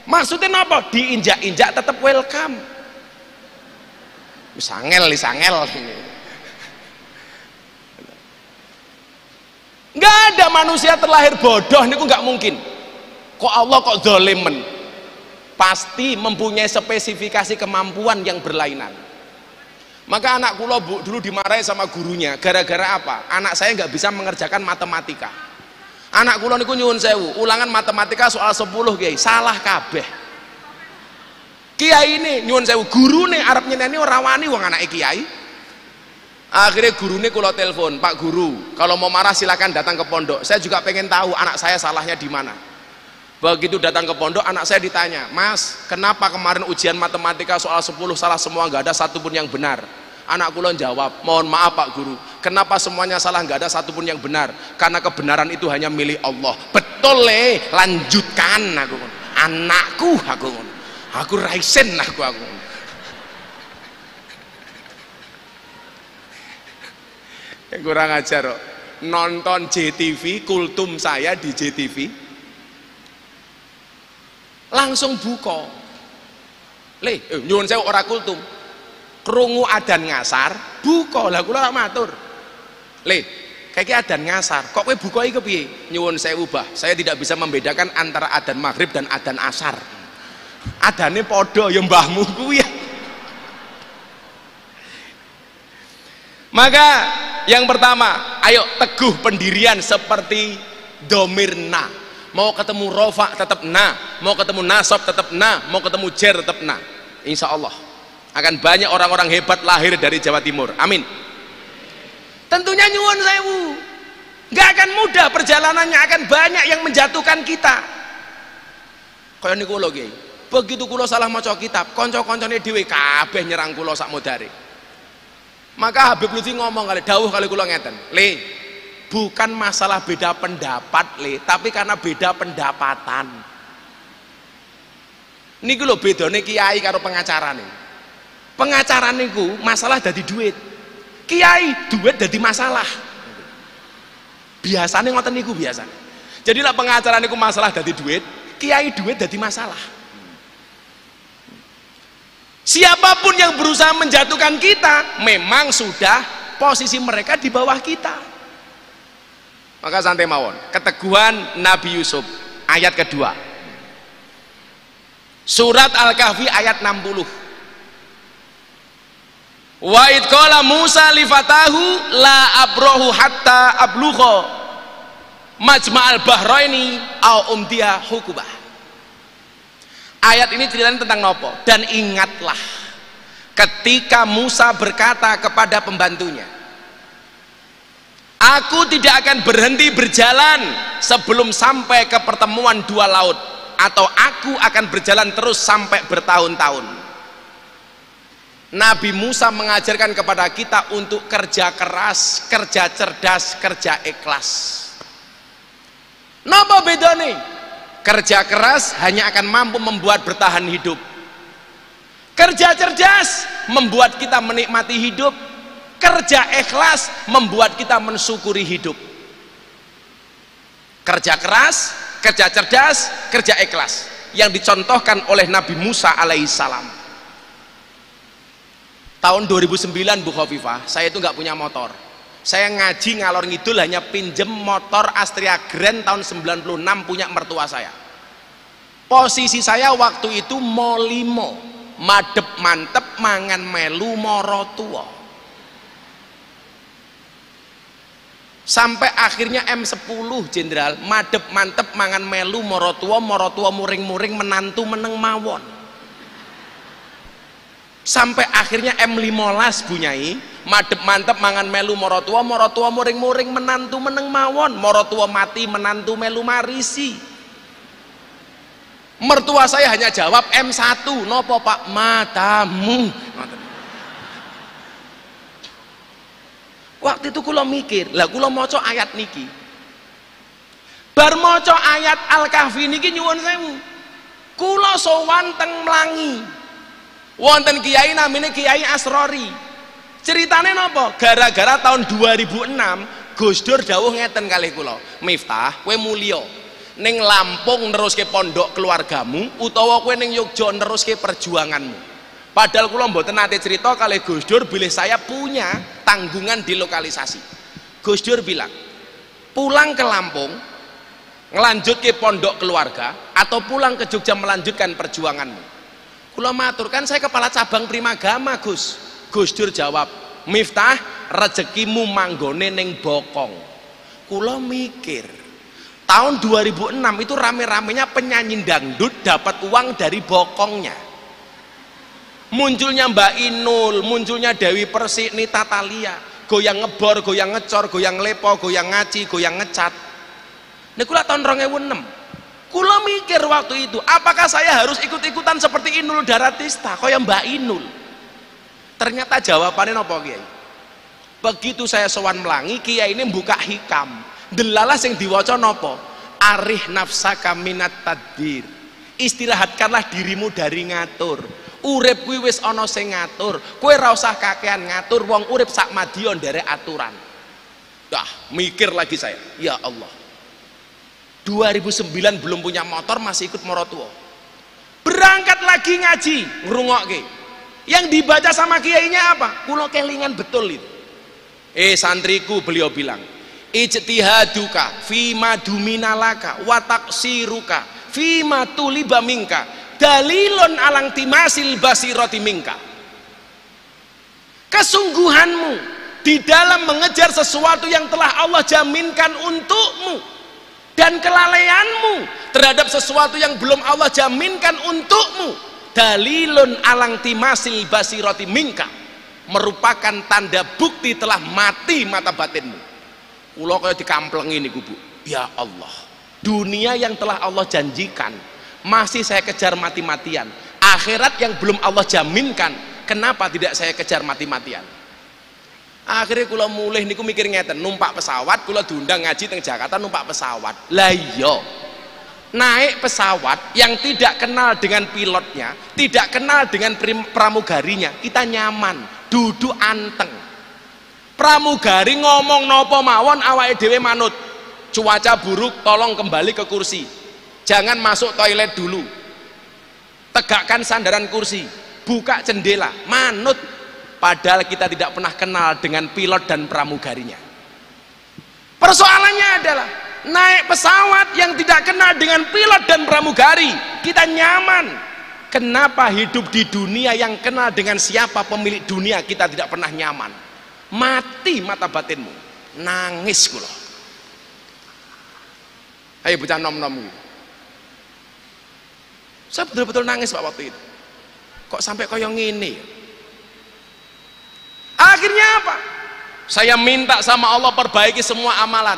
Maksudnya apa? Diinjak-injak tetap welcome. Sangel. Nggak ada manusia terlahir bodoh, ini nggak mungkin. Kok Allah kok dzalimen? Pasti mempunyai spesifikasi kemampuan yang berlainan. Maka anak kula dulu dimarahi sama gurunya gara-gara apa? Anak saya nggak bisa mengerjakan matematika. Anak kula niku nyuwun sewu, ulangan matematika soal 10 Kiai, salah kabeh. Kiai ini nyuwun sewu, gurune arep nyeneni ora wani wong anake kiai. Akhirnya gurune kula telepon, "Pak Guru, kalau mau marah silakan datang ke pondok. Saya juga pengen tahu anak saya salahnya di mana." Begitu datang ke pondok, anak saya ditanya, "Mas, kenapa kemarin ujian matematika soal 10 salah semua, nggak ada satupun yang benar?" Anak kula jawab, "Mohon maaf Pak Guru, kenapa semuanya salah, nggak ada satupun yang benar? Karena kebenaran itu hanya milik Allah." "Betul lanjutkan." Aku anakku, aku raisen aku. Kurang ajar kok. Nonton JTV, kultum saya di JTV langsung buka nyuwun sewu ora kultum, krungu adan ngasar buka lah, kula matur kayak adan ngasar kok kowe buka iki kepiye? Nyuwun sewu Bah, saya tidak bisa membedakan antara adan maghrib dan adan asar, adane podo ya mbahmu kuwi ya. Maka yang pertama, ayo teguh pendirian seperti domirna. Mau ketemu rofa tetap na, mau ketemu nasab tetap na, mau ketemu jer tetap na. Insya Allah akan banyak orang-orang hebat lahir dari Jawa Timur, amin. Tentunya nyuwun sewu, nggak akan mudah perjalanannya, akan banyak yang menjatuhkan kita. Kaya niku lho Kiai, begitu kula salah maca kitab, kanca-kancane dhewe kabeh nyerang kula sak modare. Maka Habib Lutfi ngomong kali dawuh kali kula ngeten, bukan masalah beda pendapat tapi karena beda pendapatan. Niku lho bedane kiai karo pengacara nih. Pengacara niku masalah dadi duit, kiai duit dadi masalah. Biasanya ngoten niku biasanya. Jadi lah pengacara niku masalah dadi duit, kiai duit dadi masalah. Siapapun yang berusaha menjatuhkan kita memang sudah posisi mereka di bawah kita. Maka santai mawon, keteguhan Nabi Yusuf ayat kedua, surat Al-Kahfi ayat 60. Wa id qala Musa li fatahu la abrahu hatta ablugha majma'al bahraini au umdiya hukubah. Ayat ini ceritanya tentang nopo? Dan ingatlah ketika Musa berkata kepada pembantunya, "Aku tidak akan berhenti berjalan sebelum sampai ke pertemuan dua laut, atau aku akan berjalan terus sampai bertahun-tahun." Nabi Musa mengajarkan kepada kita untuk kerja keras, kerja cerdas, kerja ikhlas. Napa bedane? Kerja keras hanya akan mampu membuat bertahan hidup. Kerja cerdas membuat kita menikmati hidup. Kerja ikhlas membuat kita mensyukuri hidup. Kerja keras, kerja cerdas, kerja ikhlas yang dicontohkan oleh Nabi Musa alaihissalam. Tahun 2009 Bu Khofifah, saya itu nggak punya motor. Saya ngaji ngalor ngidul hanya pinjem motor Astria Grand tahun 96 punya mertua saya. Posisi saya waktu itu molimo, madep mantep mangan melu morotua. Sampai akhirnya M10 Jenderal, madep mantep mangan melu morotua, morotua muring-muring menantu meneng mawon. Sampai akhirnya M15 Bunyai, madep mantep mangan melu morotua, morotua muring-muring menantu meneng mawon, morotua mati menantu melu marisi. Mertua saya hanya jawab M1, nopo Pak? Matamu. Waktu itu kula mikir, lah kula maca ayat niki. Bar maca ayat Al-Kahfi niki nyuwun sewu. Kula sowan teng Mlangi. Wonten kiai namine Kiai Asrori. Ceritane napa? Gara-gara tahun 2006 Gus Dur dawuh ngeten kalih kula, "Miftah, kowe mulya ning Lampung neruske pondok keluargamu utawa kowe ning Yogya neruske perjuanganmu." Padahal kula mboten nate cerita kalih Gus Dur bilih saya punya tanggungan di lokalisasi. Gus Dur bilang, "Pulang ke Lampung, ngelanjut ke pondok keluarga, atau pulang ke Jogja melanjutkan perjuanganmu? Kula matur, kan saya kepala cabang Primagama, Gus. Gus Dur jawab, Miftah, rezekimu manggone ning bokong. Kula mikir, tahun 2006 itu rame-ramenya penyanyi dangdut dapat uang dari bokongnya. Munculnya Mbak Inul, munculnya Dewi Persik, Nita Thalia, goyang ngebor, goyang ngecor, goyang lepo, goyang ngaci, goyang ngecat. Ini kula tahun 2006. Kula mikir waktu itu, apakah saya harus ikut-ikutan seperti Inul Daratista, kaya Mbak Inul? Ternyata jawabannya nopo, Kiai? Begitu saya sowan Mlangi, Kiai ini buka hikam. Delalah sing diwaca nopo? Arih nafsaka minat tadbir. Istirahatkanlah dirimu dari ngatur. Urip kuwi wis ana sing ngatur. Kowe ora usah kakean ngatur, wong urip sak madion nderek aturan. Mikir lagi saya. Ya Allah. 2009 belum punya motor, masih ikut morotuo. Berangkat lagi ngaji, ngrungokke. Yang dibaca sama kiainya apa? Kulo kelingan betul itu. Santriku, beliau bilang, ijtihaduka fima duminalaka wa taqsiruka fima tuliba minka dalilun alang timasil basirati minka. Kesungguhanmu di dalam mengejar sesuatu yang telah Allah jaminkan untukmu, dan kelalaianmu terhadap sesuatu yang belum Allah jaminkan untukmu, dalilun alang timasil basirati minka, merupakan tanda bukti telah mati mata batinmu. Kula kaya dikamplengi niku, Bu. Ya Allah, dunia yang telah Allah janjikan masih saya kejar mati-matian. Akhirat yang belum Allah jaminkan, kenapa tidak saya kejar mati-matian? Akhirnya kula mulih niku mikir ngeten, numpak pesawat, kula diundang ngaji teng Jakarta numpak pesawat. Lah iya, naik pesawat yang tidak kenal dengan pilotnya, tidak kenal dengan pramugarinya, kita nyaman, duduk anteng. Pramugari ngomong nopo mawon awake dhewe manut. Cuaca buruk, tolong kembali ke kursi. Jangan masuk toilet dulu. Tegakkan sandaran kursi, buka jendela, manut. Padahal kita tidak pernah kenal dengan pilot dan pramugarinya. Persoalannya adalah naik pesawat yang tidak kenal dengan pilot dan pramugari, kita nyaman. Kenapa hidup di dunia yang kenal dengan siapa pemilik dunia kita tidak pernah nyaman? Mati mata batinmu. Nangis kula. Ayo bocah nom-nom. Saya betul-betul nangis Pak waktu itu. Kok sampai koyo ngene? Akhirnya apa? Saya minta sama Allah perbaiki semua amalan.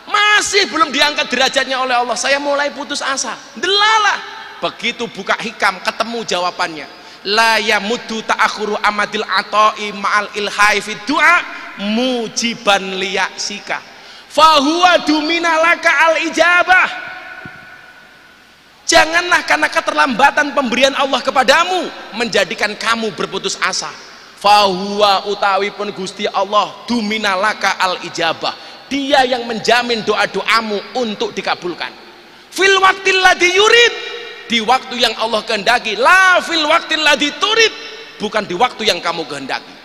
Masih belum diangkat derajatnya oleh Allah. Saya mulai putus asa. Delalah. Begitu buka hikam, ketemu jawabannya. La yamuddu ta'akhuru amadil ata'i ma'al ilhai fid du'a mujiban liya'sika. Fahuwa duminalaka al ijabah. Janganlah karena keterlambatan pemberian Allah kepadamu menjadikan kamu berputus asa. Fahuwa utawi pun Gusti Allah duminalaka al ijabah, dia yang menjamin doa-doamu untuk dikabulkan. Fil waqtil ladzi yurid, di waktu yang Allah kehendaki. La fil waqtil ladzi turid, bukan di waktu yang kamu kehendaki.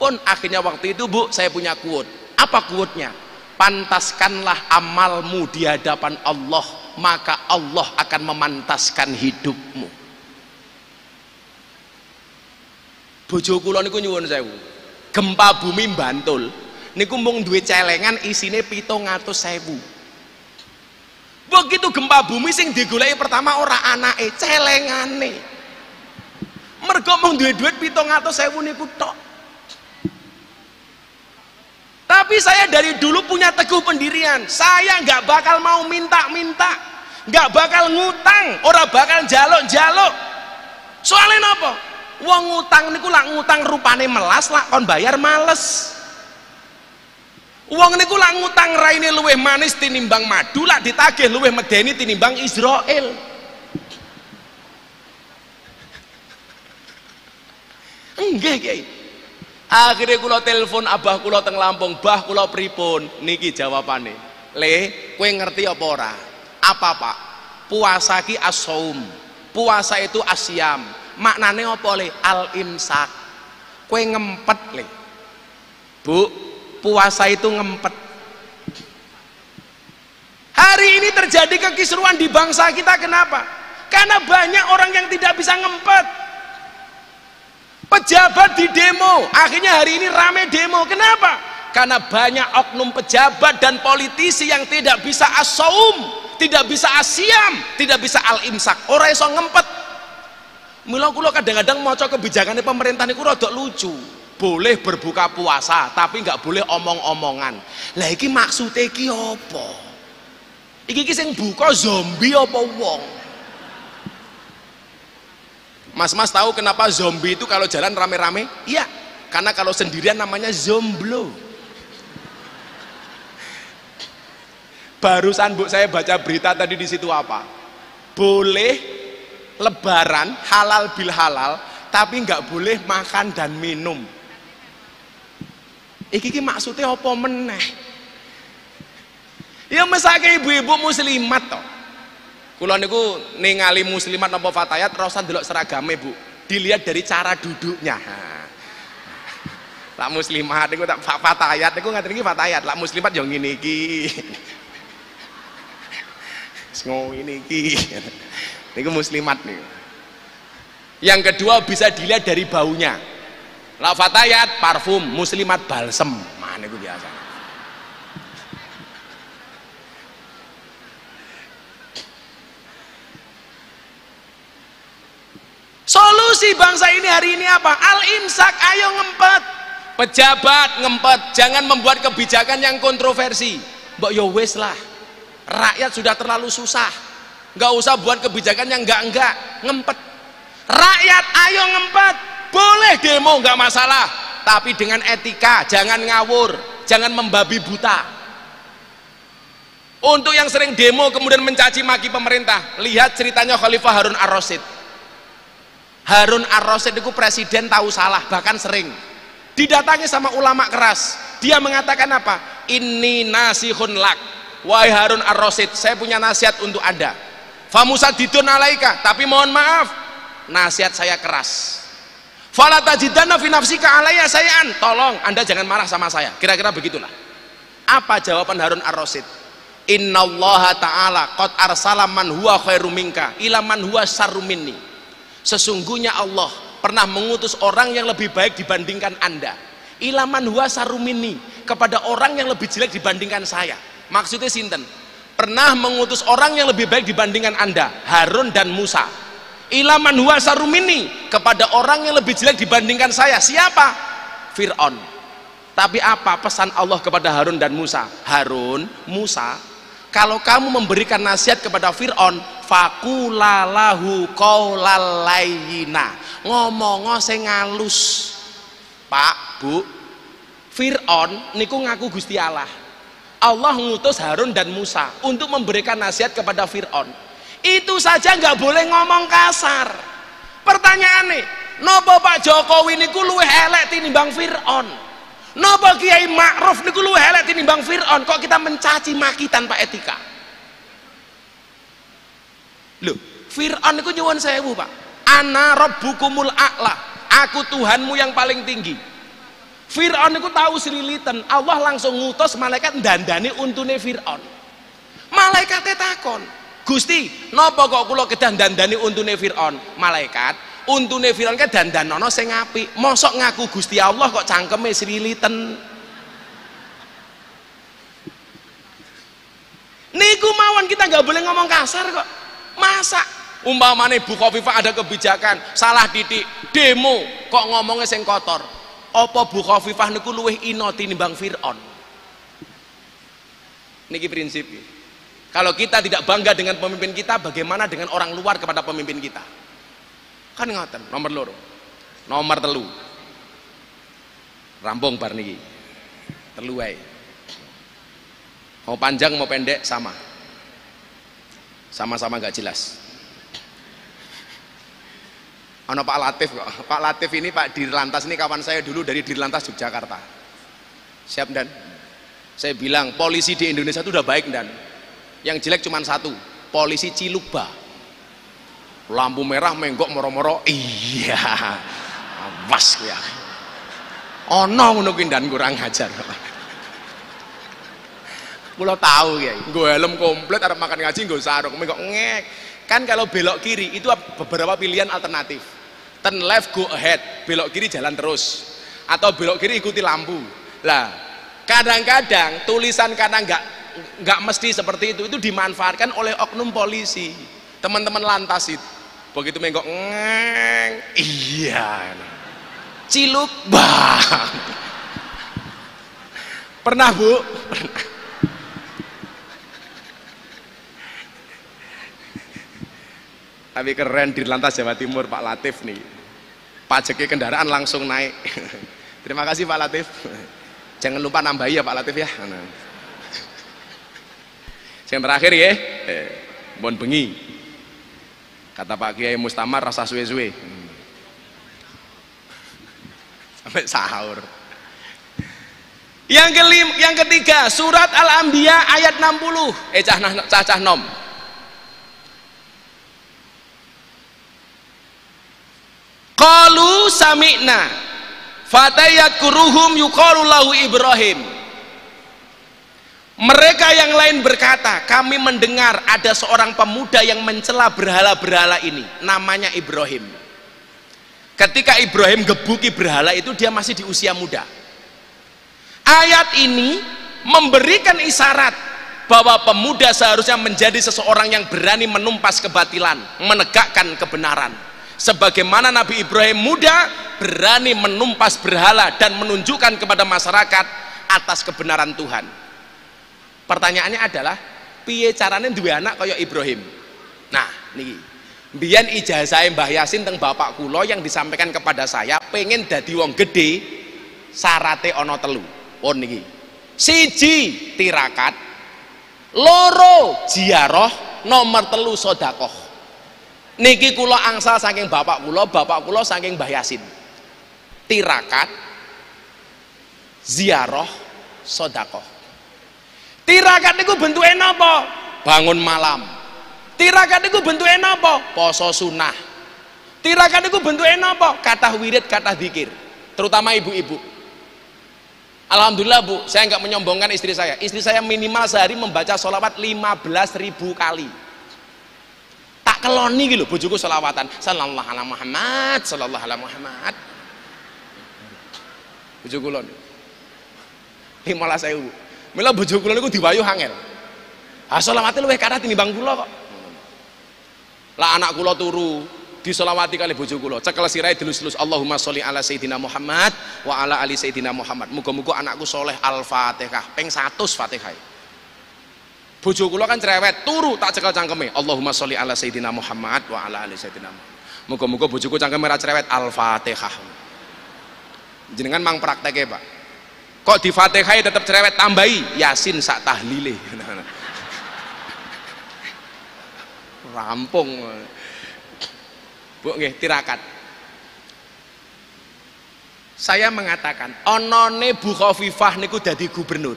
Pun akhirnya waktu itu, Bu, saya punya quote. Apa quote-nya? Pantaskanlah amalmu di hadapan Allah, maka Allah akan memantaskan hidupmu. Bojo kula niku nyuwun sewu, gempa bumi Bantul niku mung duwe celengan isine 700.000. Begitu gempa bumi sing digoleki pertama ora anake, celengane. Mergo mung duwe duit 700.000 niku tok. Tapi saya dari dulu punya teguh pendirian, saya nggak bakal mau minta-minta, nggak bakal ngutang, ora bakal jaluk-jaluk. Soalnya napa? Wong ngutang niku lak ngutang rupane melas, lak kon bayar males. Wong niku lak ngutang raine luwih manis tinimbang madu, lak ditagih luwih medeni tinimbang Israel. Nggih, Kiai. Akhirnya kula telepon abah kula teng Lampung, "Bah, kula pripun?" Niki jawabane. "Le, kowe ngerti apa ora?" "Apa, Pak?" "Puasa ki as-shaum." Puasa itu asyam. Maknane apa, Le? Al-imsak. Kowe ngempet, Le. Bu, puasa itu ngempet. Hari ini terjadi kekisruan di bangsa kita, kenapa? Karena banyak orang yang tidak bisa ngempet. Pejabat di demo, akhirnya hari ini rame demo. Kenapa? Karena banyak oknum pejabat dan politisi yang tidak bisa as-saum, tidak bisa asyam, tidak bisa al-imsak. Ora iso ngempet. Mula kula kadang-kadang maca kebijakannya pemerintah niku rada lucu. Boleh berbuka puasa, tapi nggak boleh omong-omongan. Lah iki maksude iki apa? Iki sing buka zombie apa wong? Mas-mas tahu kenapa zombie itu kalau jalan rame-rame? Iya, karena kalau sendirian namanya zomblo. Barusan Bu saya baca berita tadi di situ apa? Boleh lebaran halal bil halal, tapi nggak boleh makan dan minum. Iki maksudnya apa meneh? Ya mesake ibu-ibu muslimat toh. Kula niku ningali muslimat napa fatayat ora usah ndelok seragame, Bu. Dilihat dari cara duduknya. Lah muslimat niku tak fatayat niku ngaten iki fatayat. Lah muslimat yo ngene iki. Ngene iki. Niku muslimat niku. Yang kedua bisa dilihat dari baunya. Lah fatayat parfum, muslimat balsem. Mana itu biasa. Solusi bangsa ini hari ini apa? Al-imsak, ayo ngempet. Pejabat ngempet, jangan membuat kebijakan yang kontroversi. Mbok yo wis lah. Rakyat sudah terlalu susah. Nggak usah buat kebijakan yang enggak, ngempet. Rakyat ayo ngempet. Boleh demo nggak masalah, tapi dengan etika, jangan ngawur, jangan membabi buta. Untuk yang sering demo kemudian mencaci maki pemerintah, lihat ceritanya Khalifah Harun ar-Rasyid. Harun ar-Rasyid itu presiden tahu salah, bahkan sering didatangi sama ulama keras. Dia mengatakan apa? Inni nasihun lak, wahai Harun ar-Rasyid, saya punya nasihat untuk Anda. Famusadidun alaika, tapi mohon maaf, nasihat saya keras. Fala tajidanna fi nafsika alayya sayyan, tolong Anda jangan marah sama saya. Kira-kira begitulah. Apa jawaban Harun ar-Rasyid? Innallaha ta'ala qad arsala man huwa khairum minka ila man huwa syarrum minni. Sesungguhnya Allah pernah mengutus orang yang lebih baik dibandingkan Anda. Ila man huwa syarrum minni, kepada orang yang lebih jelek dibandingkan saya. Maksudnya sinten? Pernah mengutus orang yang lebih baik dibandingkan Anda, Harun dan Musa. Ilaman huwa sarumini, kepada orang yang lebih jelek dibandingkan saya. Siapa? Fir'aun. Tapi apa pesan Allah kepada Harun dan Musa? Harun, Musa, kalau kamu memberikan nasihat kepada Fir'aun, fakulalahu qaulal layyina, ngomong sing ngalus. Pak, Bu, Fir'aun niku ngaku Gusti Allah. Allah ngutus Harun dan Musa untuk memberikan nasihat kepada Fir'aun. Itu saja nggak boleh ngomong kasar. Pertanyaannya, nopo Pak Jokowi niku luwih elek tinimbang Fir'aun? Nopo Kiai Ma'ruf niku luwih elek tinimbang Fir'aun? Kok kita mencaci maki tanpa etika? Loh, Fir'aun niku nyuwun sewu, Pak. Ana rabbukumul a'la, aku Tuhanmu yang paling tinggi. Fir'aun niku tahu selilitan, Allah langsung ngutus malaikat dandani untune Fir'aun. Malaikatnya takon, Gusti, napa kok kula kedah dandani untune Fir'aun? Malaikat, untune Fir'aun ke dandanono sing apik. Mosok ngaku Gusti Allah kok cangkeme sliliten. Niku mawon kita nggak boleh ngomong kasar kok. Masa umpamane Bu Khofifah ada kebijakan salah titik demo kok ngomongnya sing kotor. Apa Bu Khofifah niku luwih ino tinimbang Fir'aun? Niki prinsip. Kalau kita tidak bangga dengan pemimpin kita, bagaimana dengan orang luar kepada pemimpin kita? Kan ngoten. Nomor loro, nomor telu, rampung bar niki telu wae. Mau panjang mau pendek sama-sama gak jelas. Ono Pak Latif kok. Pak Latif ini Pak Dirlantas ini kawan saya dulu dari Dirlantas Yogyakarta. Siap Dan? Saya bilang polisi di Indonesia itu udah baik Dan. Yang jelek cuma satu, polisi Ciluba. Lampu merah menggok moro-moro, iya, awas ya. Ono ngono kuwi Dan kurang ajar. Kula tahu ya, nggo helm komplit arep makan ngaji nggo sarung, kok ngek. Kan kalau belok kiri itu beberapa pilihan alternatif. Turn left go ahead, belok kiri jalan terus. Atau belok kiri ikuti lampu. Lah, kadang-kadang tulisan karena nggak mesti seperti itu dimanfaatkan oleh oknum polisi. Teman-teman lantas itu. Begitu menggok ngeng. Iya. Ciluk bang. Pernah Bu? Pernah. Tapi keren di Lantas Jawa Timur Pak Latif nih, pajaknya kendaraan langsung naik. Terima kasih Pak Latif, jangan lupa nambahi ya Pak Latif ya. Yang terakhir ya, bon bengi kata Pak Kiai Mustamar rasa suwe-suwe sampai sahur. Yang ketiga surat Al-Anbiya ayat 60 cah nom. Qalu sami'na fatayadkuruhum yuqalu lahu Ibrahim. Mereka yang lain berkata, kami mendengar ada seorang pemuda yang mencela berhala-berhala ini, namanya Ibrahim. Ketika Ibrahim gebuki berhala itu dia masih di usia muda. Ayat ini memberikan isyarat bahwa pemuda seharusnya menjadi seseorang yang berani menumpas kebatilan, menegakkan kebenaran. Sebagaimana Nabi Ibrahim muda berani menumpas berhala dan menunjukkan kepada masyarakat atas kebenaran Tuhan. Pertanyaannya adalah piye carane duwe anak kaya Ibrahim? Nah niki mbiyen ijazah Mbah Yasin teng bapak kula yang disampaikan kepada saya, pengen dadi wong gede syarate ana 3. Oh niki. 1 tirakat, 2 ziarah, nomor 3 sedekah. Niki kula angsal saking bapak kula saking Mbah Yasin. Tirakat, ziarah, sedekah. Tirakat niku bentuke napa? Bangun malam. Tirakat niku bentuke napa? Poso sunah. Tirakat niku bentuke napa? Kathah wirid, kathah zikir. Terutama ibu-ibu. Alhamdulillah Bu, saya nggak menyombongkan istri saya. Istri saya minimal sehari membaca sholawat 15.000 kali. Tak keloni gitu bojoku selawatan sallallahu alaihi Muhammad sallallahu alaihi Muhammad. Bojoku lho 15.000. Mila bojoku lho niku diwayu angel. Ha selawate luwih kathah tinimbang kula kok. Lah anak kula turu diselawati kali bojo kula, cekel sirahe dilus-lus Allahumma sholli ala sayyidina Muhammad wa ala ali sayyidina Muhammad. Muga-muga anakku soleh Al-Fatihah ping 100 Fatihah. Bojo kula kan cerewet, turu tak cekel cangkeme Allahumma sholli ala sayyidina Muhammad wa ala ali sayyidina Muhammad. Muga-muga bojoku cangkeme ra cerewet Al-Fatihah. Jenengan mang prakteke, Pak. Kok di Fatihah tetap cerewet, tambahi Yasin sak tahlile. Rampung. Bu nggih tirakat. Saya mengatakan onone Bu Khofifah niku dadi gubernur.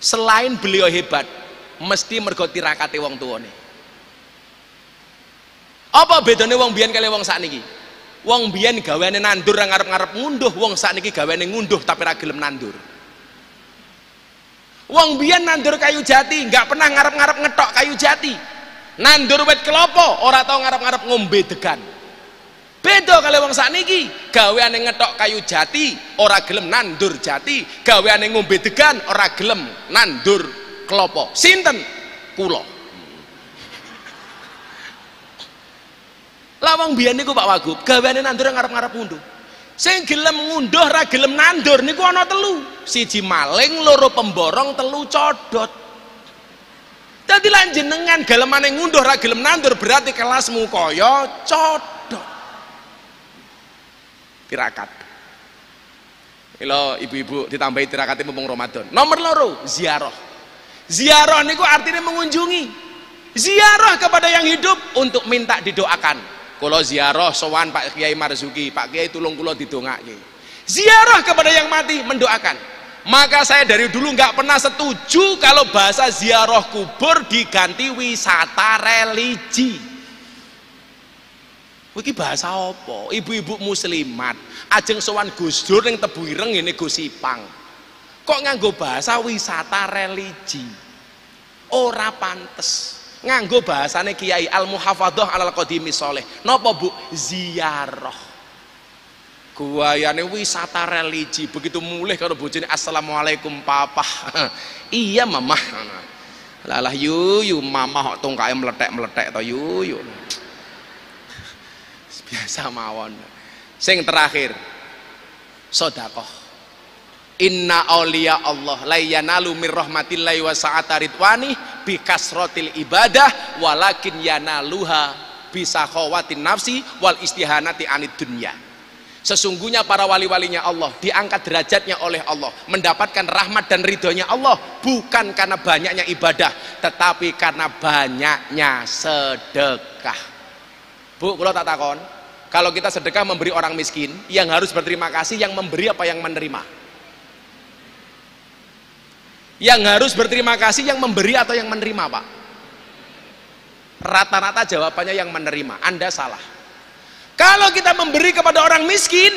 Selain beliau hebat, mesti mergo tirakate wong tuane. Apa bedane wong biyen kali wong sakniki? Wong biyen gaweane nandur ra ngarep-ngarep ngunduh, wong sakniki gaweane ngunduh tapi ra gelem nandur. Wong biyen nandur kayu jati, nggak pernah ngarep-ngarep ngetok kayu jati. Nandur wit kelapa, ora tau ngarep-ngarep ngombe degan. Beda kali wong sakniki, gaweane ngetok kayu jati, ora gelem nandur jati, gaweane ngombe degan, ora gelem nandur kelapa. Sinten? Kula. Lah wong biyen niku Pak Wagub, gaweane nandur ngarep-ngarep ngunduh. Sing gelem ngunduh ra gelem nandur niku ana 3. 1 maling, 2 pemborong, 3 codot. Dadi lan jenengan gelemane ngunduh ra gelem nandur berarti kelasmu kaya codot. Tirakat. Mila ibu-ibu ditambahi tirakate mumpung Ramadan. Nomor 2, ziarah. Ziarah niku artinya mengunjungi. Ziarah kepada yang hidup untuk minta didoakan. Kula ziarah sowan Pak Kiai Marzuki, Pak Kiai tulung kula didongake. Ziarah kepada yang mati mendoakan. Maka saya dari dulu nggak pernah setuju kalau bahasa ziarah kubur diganti wisata religi. Iki bahasa apa? Ibu-ibu muslimat ajeng sowan Gus Dur ning Tebu Ireng ngene Gus Ipang. Kok nganggo bahasa wisata religi? Ora pantes. Nganggo bahasane Kiai Al-Muhafadzah alal Qadimi Sholeh. Napa Bu? Ziarah. Guayane wisata religi, begitu mulih karo bojone assalamualaikum papa. Iya mamah. Lalah yu mamah kok tungkae meletek-meletek to yu. Biasa mawon. Sing terakhir, sedekah. Inna auliya Allah la yanalu mir rahmatillahi wa sa'ata ridwani bi kasratil ibadah walakin yanaluha bi sakhawatin nafsi wal istihanati anid dunya. Sesungguhnya para wali-walinya Allah diangkat derajatnya oleh Allah, mendapatkan rahmat dan ridhonya Allah bukan karena banyaknya ibadah, tetapi karena banyaknya sedekah. Bu, kalau tak takon, kalau kita sedekah memberi orang miskin, yang harus berterima kasih yang memberi apa yang menerima? Yang harus berterima kasih yang memberi atau yang menerima, Pak? Rata-rata jawabannya yang menerima. Anda salah. Kalau kita memberi kepada orang miskin,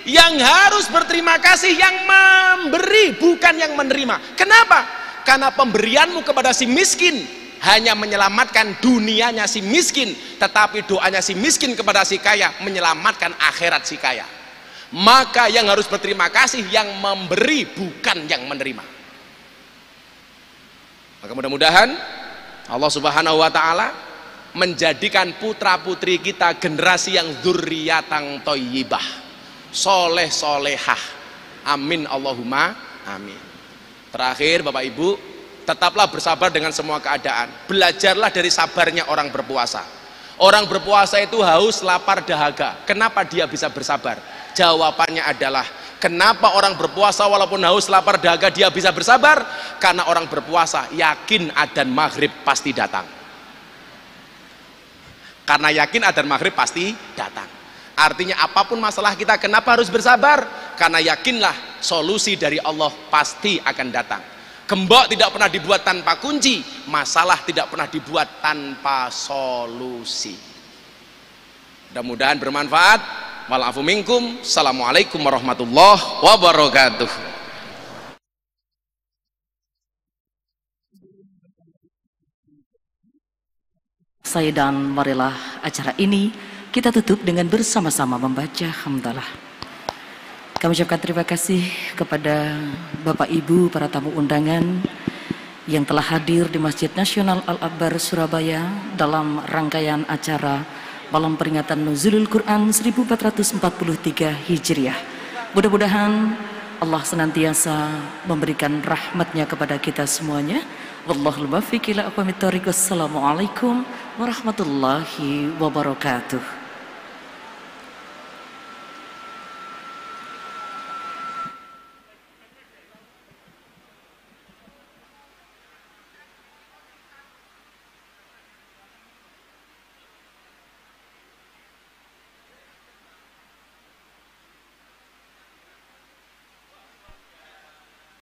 yang harus berterima kasih yang memberi, bukan yang menerima. Kenapa? Karena pemberianmu kepada si miskin hanya menyelamatkan dunianya si miskin, tetapi doanya si miskin kepada si kaya menyelamatkan akhirat si kaya. Maka yang harus berterima kasih yang memberi, bukan yang menerima. Maka mudah-mudahan Allah Subhanahu wa taala menjadikan putra-putri kita generasi yang dzurriyyatan thayyibah, soleh solehah. Amin Allahumma amin. Terakhir Bapak Ibu, tetaplah bersabar dengan semua keadaan. Belajarlah dari sabarnya orang berpuasa. Orang berpuasa itu haus, lapar, dahaga. Kenapa dia bisa bersabar? Jawabannya adalah, kenapa orang berpuasa walaupun haus, lapar, dahaga dia bisa bersabar? Karena orang berpuasa yakin adzan maghrib pasti datang. Karena yakin adzan maghrib pasti datang. Artinya apapun masalah kita, kenapa harus bersabar? Karena yakinlah solusi dari Allah pasti akan datang. Gembok tidak pernah dibuat tanpa kunci, masalah tidak pernah dibuat tanpa solusi. Mudah-mudahan bermanfaat. Wa'alaikum minkum. Assalamualaikum warahmatullahi wabarakatuh. Saya dan marilah acara ini kita tutup dengan bersama-sama membaca hamdalah. Kami ucapkan terima kasih kepada Bapak Ibu para tamu undangan yang telah hadir di Masjid Nasional Al-Akbar Surabaya dalam rangkaian acara Malam Peringatan Nuzulul Quran 1443 Hijriah. Mudah-mudahan Allah senantiasa memberikan rahmatnya kepada kita semuanya. Wallahul muwaffiq ila aqwamit thoriq. Wassalamualaikum warahmatullahi wabarakatuh.